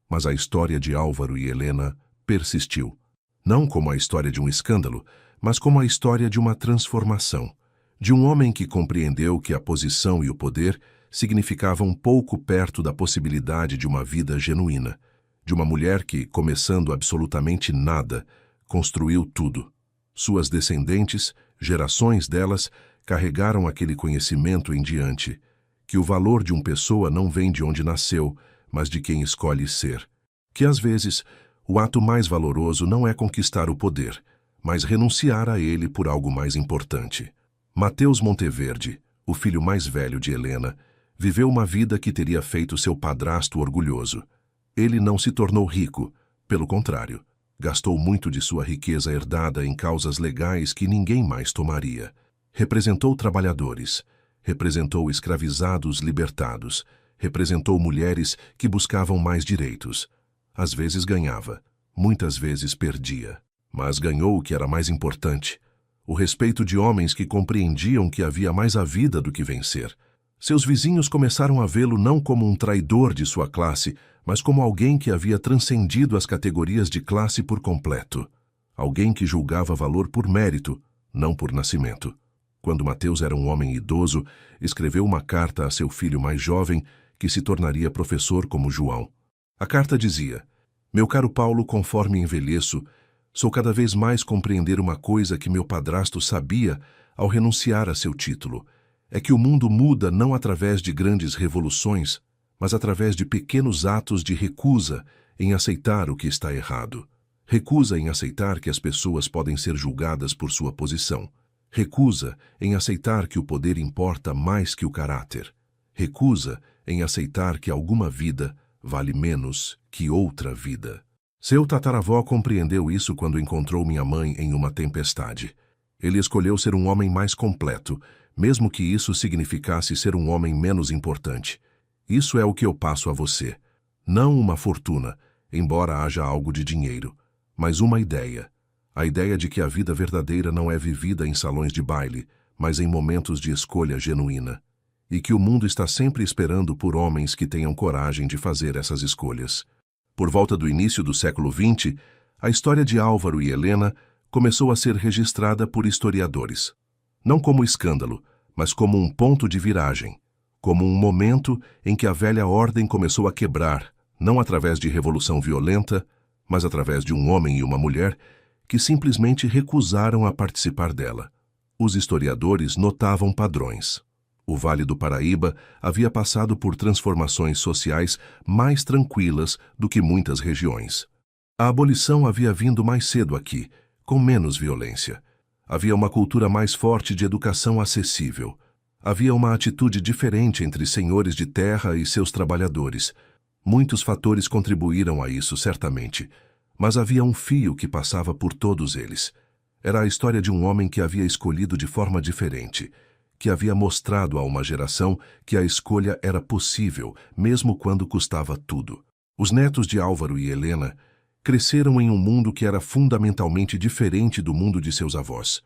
Mas a história de Álvaro e Helena persistiu. Não como a história de um escândalo, mas como a história de uma transformação. De um homem que compreendeu que a posição e o poder significavam pouco perto da possibilidade de uma vida genuína. De uma mulher que, começando absolutamente nada, construiu tudo. Suas descendentes, gerações delas, carregaram aquele conhecimento em diante, que o valor de uma pessoa não vem de onde nasceu, mas de quem escolhe ser. Que às vezes, o ato mais valoroso não é conquistar o poder, mas renunciar a ele por algo mais importante. Mateus Monteverde, o filho mais velho de Helena, viveu uma vida que teria feito seu padrasto orgulhoso. Ele não se tornou rico, pelo contrário, gastou muito de sua riqueza herdada em causas legais que ninguém mais tomaria. Representou trabalhadores, representou escravizados libertados, representou mulheres que buscavam mais direitos. Às vezes ganhava, muitas vezes perdia, mas ganhou o que era mais importante: o respeito de homens que compreendiam que havia mais à vida do que vencer. Seus vizinhos começaram a vê-lo não como um traidor de sua classe, mas como alguém que havia transcendido as categorias de classe por completo. Alguém que julgava valor por mérito, não por nascimento. Quando Mateus era um homem idoso, escreveu uma carta a seu filho mais jovem, que se tornaria professor como João. A carta dizia: Meu caro Paulo, conforme envelheço, sou cada vez mais compreender uma coisa que meu padrasto sabia ao renunciar a seu título. É que o mundo muda não através de grandes revoluções, mas através de pequenos atos de recusa em aceitar o que está errado. Recusa em aceitar que as pessoas podem ser julgadas por sua posição. Recusa em aceitar que o poder importa mais que o caráter. Recusa em aceitar que alguma vida vale menos que outra vida. Seu tataravó compreendeu isso quando encontrou minha mãe em uma tempestade. Ele escolheu ser um homem mais completo, mesmo que isso significasse ser um homem menos importante. Isso é o que eu passo a você. Não uma fortuna, embora haja algo de dinheiro, mas uma ideia. A ideia de que a vida verdadeira não é vivida em salões de baile, mas em momentos de escolha genuína. E que o mundo está sempre esperando por homens que tenham coragem de fazer essas escolhas. Por volta do início do século XX, a história de Álvaro e Helena começou a ser registrada por historiadores. Não como escândalo, mas como um ponto de viragem. Como um momento em que a velha ordem começou a quebrar, não através de revolução violenta, mas através de um homem e uma mulher que simplesmente recusaram a participar dela. Os historiadores notavam padrões. O Vale do Paraíba havia passado por transformações sociais mais tranquilas do que muitas regiões. A abolição havia vindo mais cedo aqui, com menos violência. Havia uma cultura mais forte de educação acessível. Havia uma atitude diferente entre senhores de terra e seus trabalhadores. Muitos fatores contribuíram a isso, certamente, mas havia um fio que passava por todos eles. Era a história de um homem que havia escolhido de forma diferente, que havia mostrado a uma geração que a escolha era possível, mesmo quando custava tudo. Os netos de Álvaro e Helena cresceram em um mundo que era fundamentalmente diferente do mundo de seus avós.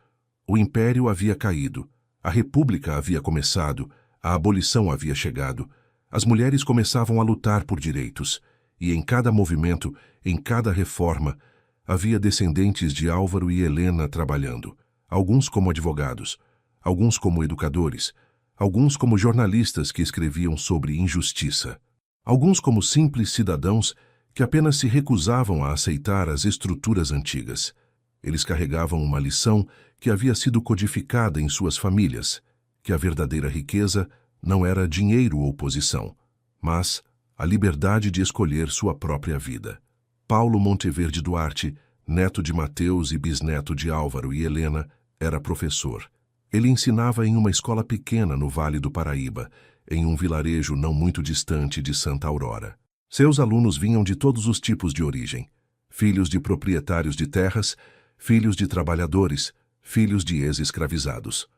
O império havia caído, a república havia começado, a abolição havia chegado, as mulheres começavam a lutar por direitos, e em cada movimento, em cada reforma, havia descendentes de Álvaro e Helena trabalhando, alguns como advogados, alguns como educadores, alguns como jornalistas que escreviam sobre injustiça, alguns como simples cidadãos que apenas se recusavam a aceitar as estruturas antigas. Eles carregavam uma lição que havia sido codificada em suas famílias, que a verdadeira riqueza não era dinheiro ou posição, mas a liberdade de escolher sua própria vida. Paulo Monteverde Duarte, neto de Mateus e bisneto de Álvaro e Helena, era professor. Ele ensinava em uma escola pequena no Vale do Paraíba, em um vilarejo não muito distante de Santa Aurora. Seus alunos vinham de todos os tipos de origem: filhos de proprietários de terras, filhos de trabalhadores, filhos de ex-escravizados.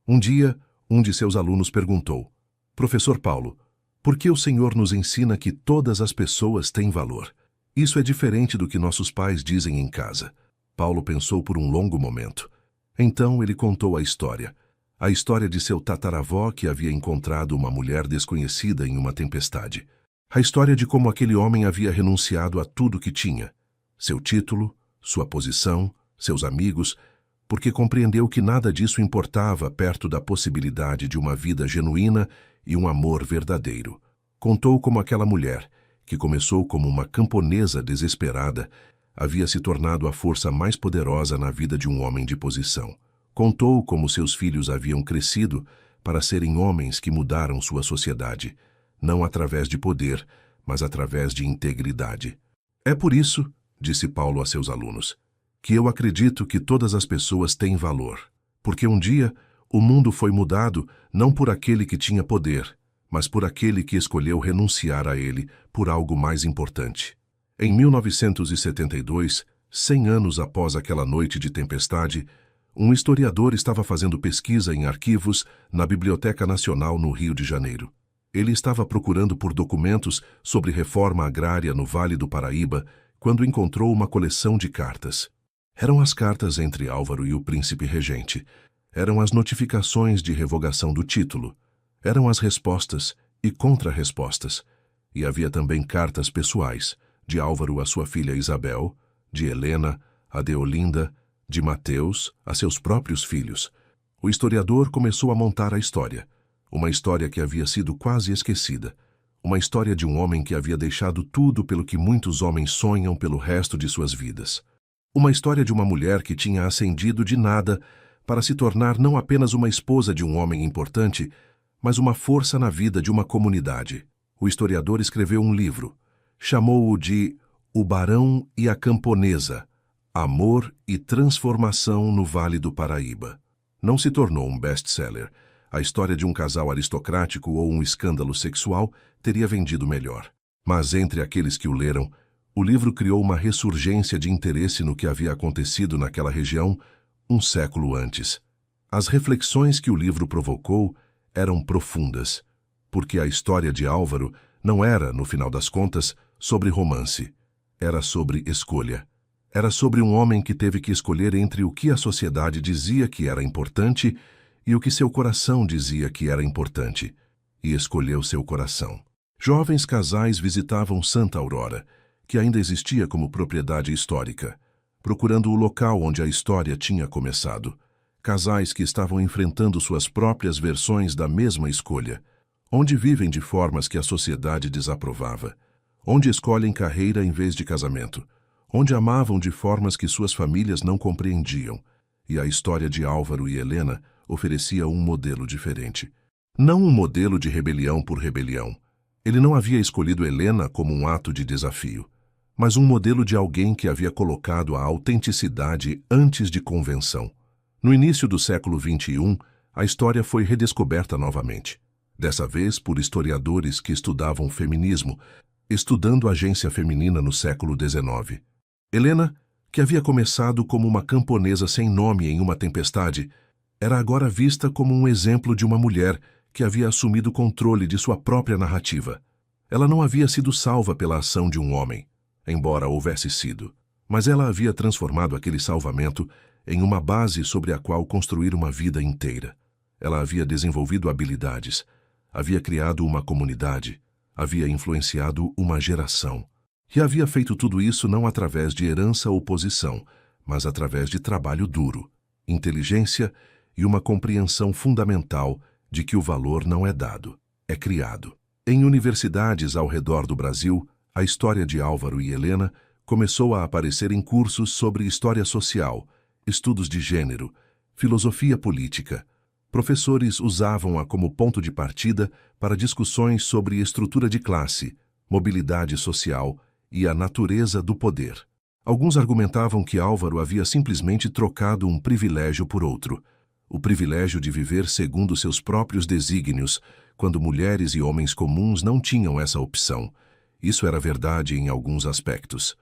Um dia, um de seus alunos perguntou: Professor Paulo, por que o Senhor nos ensina que todas as pessoas têm valor? Isso é diferente do que nossos pais dizem em casa. Paulo pensou por um longo momento. Então ele contou a história de seu tataravó que havia encontrado uma mulher desconhecida em uma tempestade. A história de como aquele homem havia renunciado a tudo que tinha, seu título, sua posição, seus amigos, porque compreendeu que nada disso importava perto da possibilidade de uma vida genuína e um amor verdadeiro. Contou como aquela mulher, que começou como uma camponesa desesperada, havia se tornado a força mais poderosa na vida de um homem de posição. Contou como seus filhos haviam crescido para serem homens que mudaram sua sociedade, não através de poder, mas através de integridade. É por isso, disse Paulo a seus alunos, que eu acredito que todas as pessoas têm valor, porque um dia o mundo foi mudado não por aquele que tinha poder, mas por aquele que escolheu renunciar a ele por algo mais importante. Em 1972, 100 anos após aquela noite de tempestade, um historiador estava fazendo pesquisa em arquivos na Biblioteca Nacional no Rio de Janeiro. Ele estava procurando por documentos sobre reforma agrária no Vale do Paraíba quando encontrou uma coleção de cartas. Eram as cartas entre Álvaro e o príncipe regente. Eram as notificações de revogação do título. Eram as respostas e contra-respostas. E havia também cartas pessoais, de Álvaro a sua filha Isabel, de Helena a Deolinda, de Mateus a seus próprios filhos. O historiador começou a montar a história, uma história que havia sido quase esquecida, Uma história de um homem que havia deixado tudo pelo que muitos homens sonham pelo resto de suas vidas. Uma história de uma mulher que tinha ascendido de nada para se tornar não apenas uma esposa de um homem importante, mas uma força na vida de uma comunidade. O historiador escreveu um livro. Chamou-o de O Barão e a Camponesa, Amor e Transformação no Vale do Paraíba. Não se tornou um best-seller. A história de um casal aristocrático ou um escândalo sexual teria vendido melhor. Mas entre aqueles que o leram, o livro criou uma ressurgência de interesse no que havia acontecido naquela região um século antes. As reflexões que o livro provocou eram profundas, porque a história de Álvaro não era, no final das contas, sobre romance. Era sobre escolha. Era sobre um homem que teve que escolher entre o que a sociedade dizia que era importante e o que seu coração dizia que era importante, e escolheu seu coração. Jovens casais visitavam Santa Aurora, que ainda existia como propriedade histórica, procurando o local onde a história tinha começado. Casais que estavam enfrentando suas próprias versões da mesma escolha, onde vivem de formas que a sociedade desaprovava, onde escolhem carreira em vez de casamento, onde amavam de formas que suas famílias não compreendiam, e a história de Álvaro e Helena oferecia um modelo diferente. Não um modelo de rebelião por rebelião. Ele não havia escolhido Helena como um ato de desafio, mas um modelo de alguém que havia colocado a autenticidade antes de convenção. No início do século XXI, a história foi redescoberta novamente, dessa vez por historiadores que estudavam feminismo, estudando a agência feminina no século XIX. Helena, que havia começado como uma camponesa sem nome em uma tempestade, era agora vista como um exemplo de uma mulher que havia assumido o controle de sua própria narrativa. Ela não havia sido salva pela ação de um homem, embora houvesse sido, mas ela havia transformado aquele salvamento em uma base sobre a qual construir uma vida inteira. Ela havia desenvolvido habilidades, havia criado uma comunidade, havia influenciado uma geração. E havia feito tudo isso não através de herança ou posição, mas através de trabalho duro, inteligência e uma compreensão fundamental de que o valor não é dado, é criado. Em universidades ao redor do Brasil, a história de Álvaro e Helena começou a aparecer em cursos sobre história social, estudos de gênero, filosofia política. Professores usavam-a como ponto de partida para discussões sobre estrutura de classe, mobilidade social e a natureza do poder. Alguns argumentavam que Álvaro havia simplesmente trocado um privilégio por outro, o privilégio de viver segundo seus próprios desígnios, quando mulheres e homens comuns não tinham essa opção. Isso era verdade em alguns aspectos.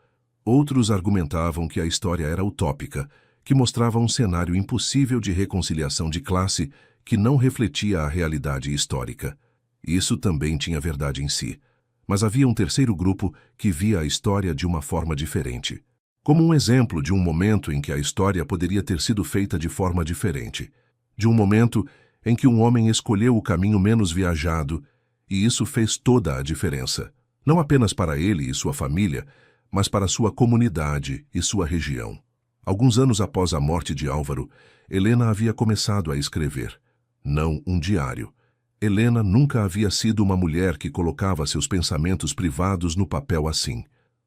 Outros argumentavam que a história era utópica, que mostrava um cenário impossível de reconciliação de classe que não refletia a realidade histórica. Isso também tinha verdade em si. Mas havia um terceiro grupo que via a história de uma forma diferente, como um exemplo de um momento em que a história poderia ter sido feita de forma diferente, de um momento em que um homem escolheu o caminho menos viajado, e isso fez toda a diferença, não apenas para ele e sua família, mas para sua comunidade e sua região. Alguns anos após a morte de Álvaro, Helena havia começado a escrever, não um diário. Helena nunca havia sido uma mulher que colocava seus pensamentos privados no papel assim,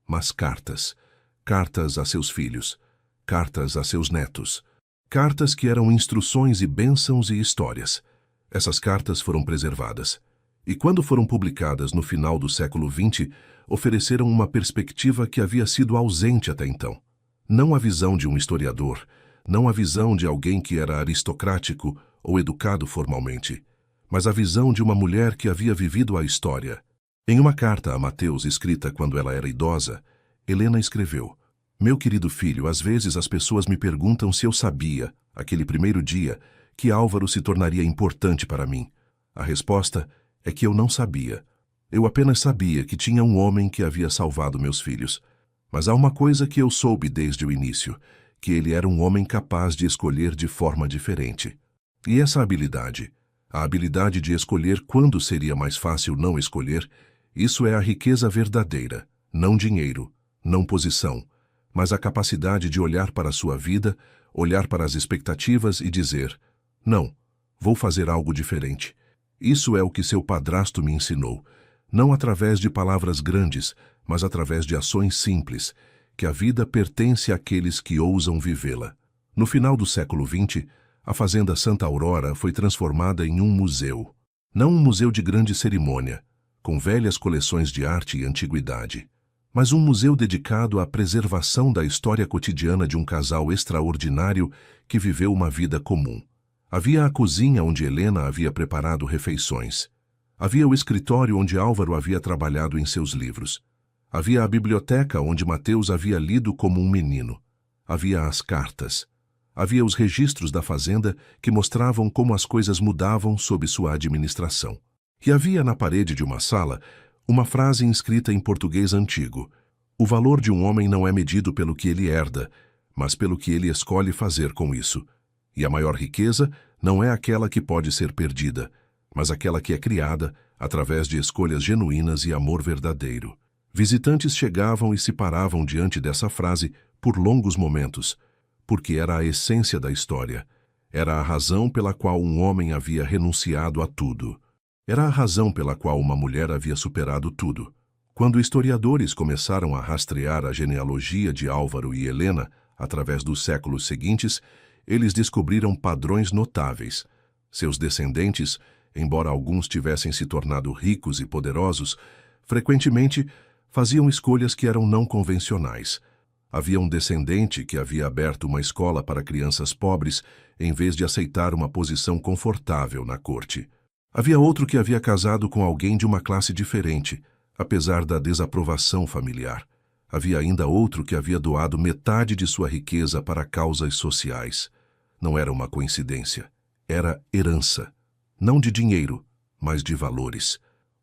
mas cartas. Cartas a seus filhos, cartas a seus netos, cartas que eram instruções e bênçãos e histórias. Essas cartas foram preservadas, e quando foram publicadas no final do século XX, ofereceram uma perspectiva que havia sido ausente até então. Não a visão de um historiador, não a visão de alguém que era aristocrático ou educado formalmente, mas a visão de uma mulher que havia vivido a história. Em uma carta a Mateus escrita quando ela era idosa, Helena escreveu: "Meu querido filho, às vezes as pessoas me perguntam se eu sabia, aquele primeiro dia, que Álvaro se tornaria importante para mim. A resposta é que eu não sabia. Eu apenas sabia que tinha um homem que havia salvado meus filhos. Mas há uma coisa que eu soube desde o início, que ele era um homem capaz de escolher de forma diferente. E essa habilidade, a habilidade de escolher quando seria mais fácil não escolher, isso é a riqueza verdadeira, não dinheiro, não posição, mas a capacidade de olhar para a sua vida, olhar para as expectativas e dizer: não, vou fazer algo diferente. Isso é o que seu padrasto me ensinou. não através de palavras grandes, mas através de ações simples, que a vida pertence àqueles que ousam vivê-la. No final do século XX, a Fazenda Santa Aurora foi transformada em um museu. Não um museu de grande cerimônia, com velhas coleções de arte e antiguidade, mas um museu dedicado à preservação da história cotidiana de um casal extraordinário que viveu uma vida comum. Havia a cozinha onde Helena havia preparado refeições. Havia o escritório onde Álvaro havia trabalhado em seus livros. Havia a biblioteca onde Mateus havia lido como um menino. Havia as cartas. Havia os registros da fazenda que mostravam como as coisas mudavam sob sua administração. E havia na parede de uma sala uma frase inscrita em português antigo: o valor de um homem não é medido pelo que ele herda, mas pelo que ele escolhe fazer com isso. E a maior riqueza não é aquela que pode ser perdida, mas aquela que é criada através de escolhas genuínas e amor verdadeiro. Visitantes chegavam e se paravam diante dessa frase por longos momentos, porque era a essência da história. Era a razão pela qual um homem havia renunciado a tudo. Era a razão pela qual uma mulher havia superado tudo. Quando historiadores começaram a rastrear a genealogia de Álvaro e Helena, através dos séculos seguintes, eles descobriram padrões notáveis. Seus descendentes, embora alguns tivessem se tornado ricos e poderosos, frequentemente faziam escolhas que eram não convencionais. Havia um descendente que havia aberto uma escola para crianças pobres em vez de aceitar uma posição confortável na corte. Havia outro que havia casado com alguém de uma classe diferente, apesar da desaprovação familiar. Havia ainda outro que havia doado metade de sua riqueza para causas sociais. Não era uma coincidência. Era herança. Não de dinheiro, mas de valores.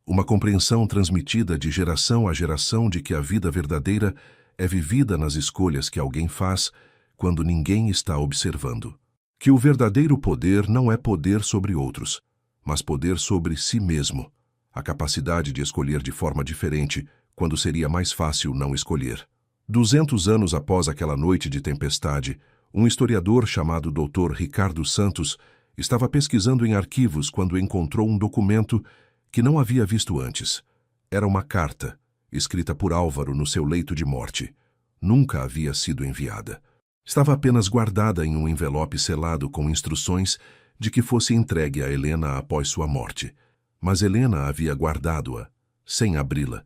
Uma compreensão transmitida de geração a geração de que a vida verdadeira é vivida nas escolhas que alguém faz quando ninguém está observando. Que o verdadeiro poder não é poder sobre outros, mas poder sobre si mesmo. A capacidade de escolher de forma diferente quando seria mais fácil não escolher. 200 anos após aquela noite de tempestade, um historiador chamado Dr. Ricardo Santos estava pesquisando em arquivos quando encontrou um documento que não havia visto antes. Era uma carta, escrita por Álvaro no seu leito de morte. Nunca havia sido enviada. Estava apenas guardada em um envelope selado com instruções de que fosse entregue a Helena após sua morte. Mas Helena havia guardado-a, sem abri-la,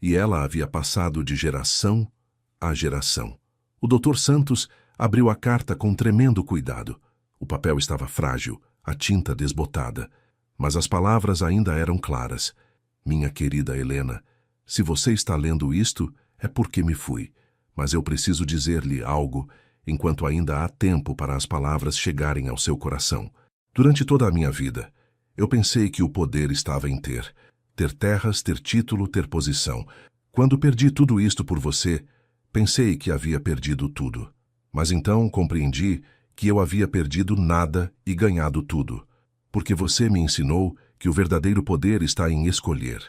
e ela havia passado de geração a geração. O Dr. Santos abriu a carta com tremendo cuidado. O papel estava frágil, a tinta desbotada, mas as palavras ainda eram claras. Minha querida Helena, se você está lendo isto, é porque me fui, mas eu preciso dizer-lhe algo enquanto ainda há tempo para as palavras chegarem ao seu coração. Durante toda a minha vida, eu pensei que o poder estava em ter terras, ter título, ter posição. Quando perdi tudo isto por você, pensei que havia perdido tudo. Mas então compreendi que eu havia perdido nada e ganhado tudo, porque você me ensinou que o verdadeiro poder está em escolher,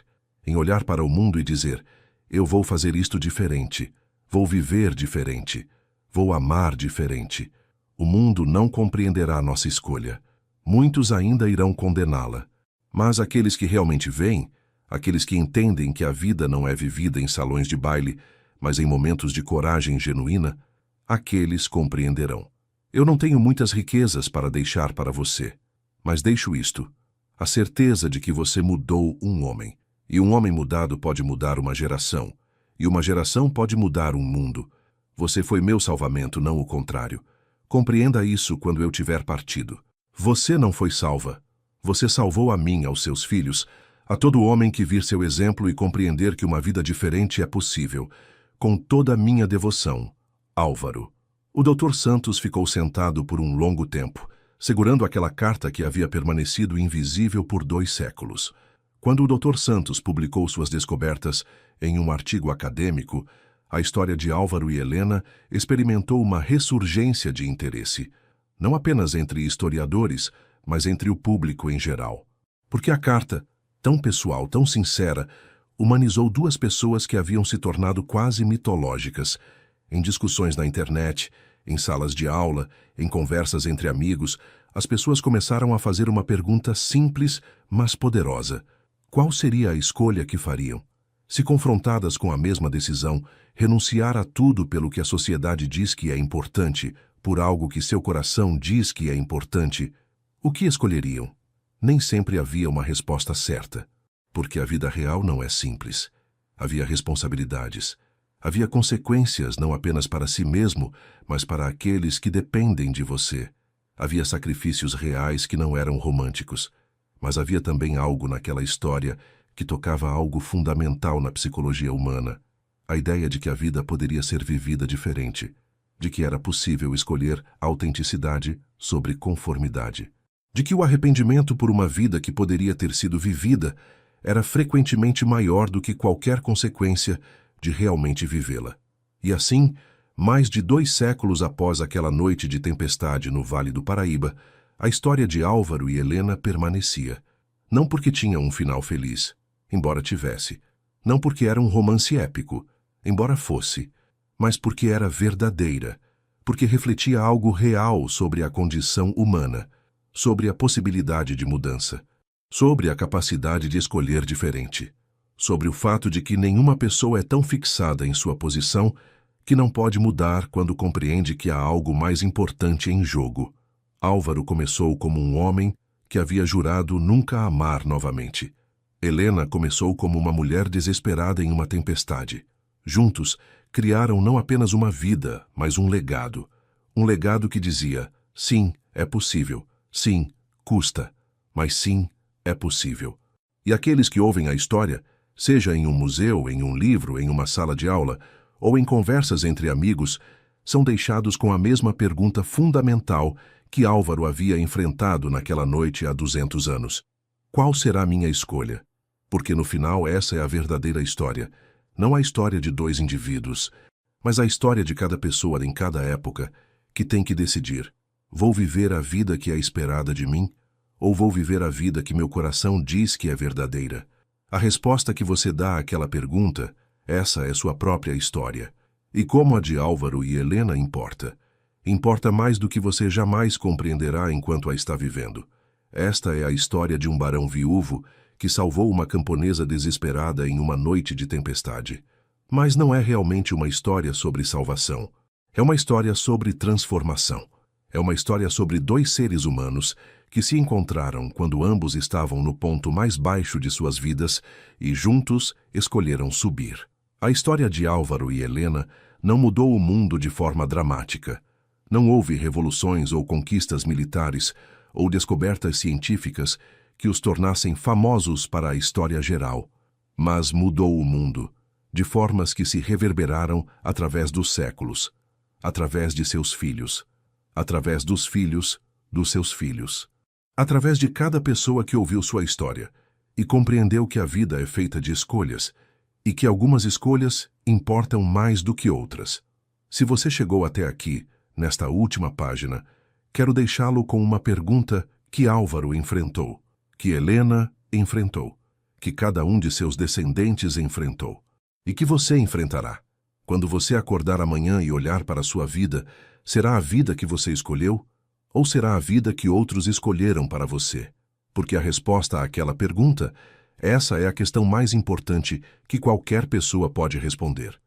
em olhar para o mundo e dizer: eu vou fazer isto diferente, vou viver diferente, vou amar diferente. O mundo não compreenderá nossa escolha. Muitos ainda irão condená-la. Mas aqueles que realmente veem, aqueles que entendem que a vida não é vivida em salões de baile, mas em momentos de coragem genuína, aqueles compreenderão. Eu não tenho muitas riquezas para deixar para você, mas deixo isto: a certeza de que você mudou um homem. E um homem mudado pode mudar uma geração, e uma geração pode mudar um mundo. Você foi meu salvamento, não o contrário. Compreenda isso quando eu tiver partido. Você não foi salva. Você salvou a mim, aos seus filhos, a todo homem que vir seu exemplo e compreender que uma vida diferente é possível. Com toda a minha devoção, Álvaro. O Dr. Santos ficou sentado por um longo tempo, segurando aquela carta que havia permanecido invisível por 2 séculos. Quando o Dr. Santos publicou suas descobertas em um artigo acadêmico, a história de Álvaro e Helena experimentou uma ressurgência de interesse, não apenas entre historiadores, mas entre o público em geral. Porque a carta, tão pessoal, tão sincera, humanizou 2 pessoas que haviam se tornado quase mitológicas. Em discussões na internet, em salas de aula, em conversas entre amigos, as pessoas começaram a fazer uma pergunta simples, mas poderosa: Qual seria a escolha que fariam? Se confrontadas com a mesma decisão, renunciar a tudo pelo que a sociedade diz que é importante, por algo que seu coração diz que é importante, o que escolheriam? Nem sempre havia uma resposta certa, porque a vida real não é simples. Havia responsabilidades. Havia consequências não apenas para si mesmo, mas para aqueles que dependem de você. Havia sacrifícios reais que não eram românticos. Mas havia também algo naquela história que tocava algo fundamental na psicologia humana. A ideia de que a vida poderia ser vivida diferente, de que era possível escolher autenticidade sobre conformidade, de que o arrependimento por uma vida que poderia ter sido vivida era frequentemente maior do que qualquer consequência de realmente vivê-la. E assim, mais de 2 séculos após aquela noite de tempestade no Vale do Paraíba, a história de Álvaro e Helena permanecia. Não porque tinha um final feliz, embora tivesse. Não porque era um romance épico, embora fosse. Mas porque era verdadeira. Porque refletia algo real sobre a condição humana, sobre a possibilidade de mudança, sobre a capacidade de escolher diferente, sobre o fato de que nenhuma pessoa é tão fixada em sua posição que não pode mudar quando compreende que há algo mais importante em jogo. Álvaro começou como um homem que havia jurado nunca amar novamente. Helena começou como uma mulher desesperada em uma tempestade. Juntos, criaram não apenas uma vida, mas um legado. Um legado que dizia, sim, é possível, sim, custa, mas sim, é possível. E aqueles que ouvem a história, seja em um museu, em um livro, em uma sala de aula, ou em conversas entre amigos, são deixados com a mesma pergunta fundamental que Álvaro havia enfrentado naquela noite há 200 anos. Qual será minha escolha? Porque no final essa é a verdadeira história. Não a história de 2 indivíduos, mas a história de cada pessoa em cada época que tem que decidir: vou viver a vida que é esperada de mim ou vou viver a vida que meu coração diz que é verdadeira? A resposta que você dá àquela pergunta, essa é sua própria história. E como a de Álvaro e Helena importa. Importa mais do que você jamais compreenderá enquanto a está vivendo. Esta é a história de um barão viúvo que salvou uma camponesa desesperada em uma noite de tempestade. Mas não é realmente uma história sobre salvação. É uma história sobre transformação. É uma história sobre 2 seres humanos que se encontraram quando ambos estavam no ponto mais baixo de suas vidas e juntos escolheram subir. A história de Álvaro e Helena não mudou o mundo de forma dramática. Não houve revoluções ou conquistas militares ou descobertas científicas que os tornassem famosos para a história geral, mas mudou o mundo, de formas que se reverberaram através dos séculos, através de seus filhos, através dos filhos dos seus filhos, através de cada pessoa que ouviu sua história e compreendeu que a vida é feita de escolhas e que algumas escolhas importam mais do que outras. Se você chegou até aqui, nesta última página, quero deixá-lo com uma pergunta que Álvaro enfrentou, que Helena enfrentou, que cada um de seus descendentes enfrentou, e que você enfrentará. Quando você acordar amanhã e olhar para a sua vida, será a vida que você escolheu? Ou será a vida que outros escolheram para você? Porque a resposta àquela pergunta, essa é a questão mais importante que qualquer pessoa pode responder.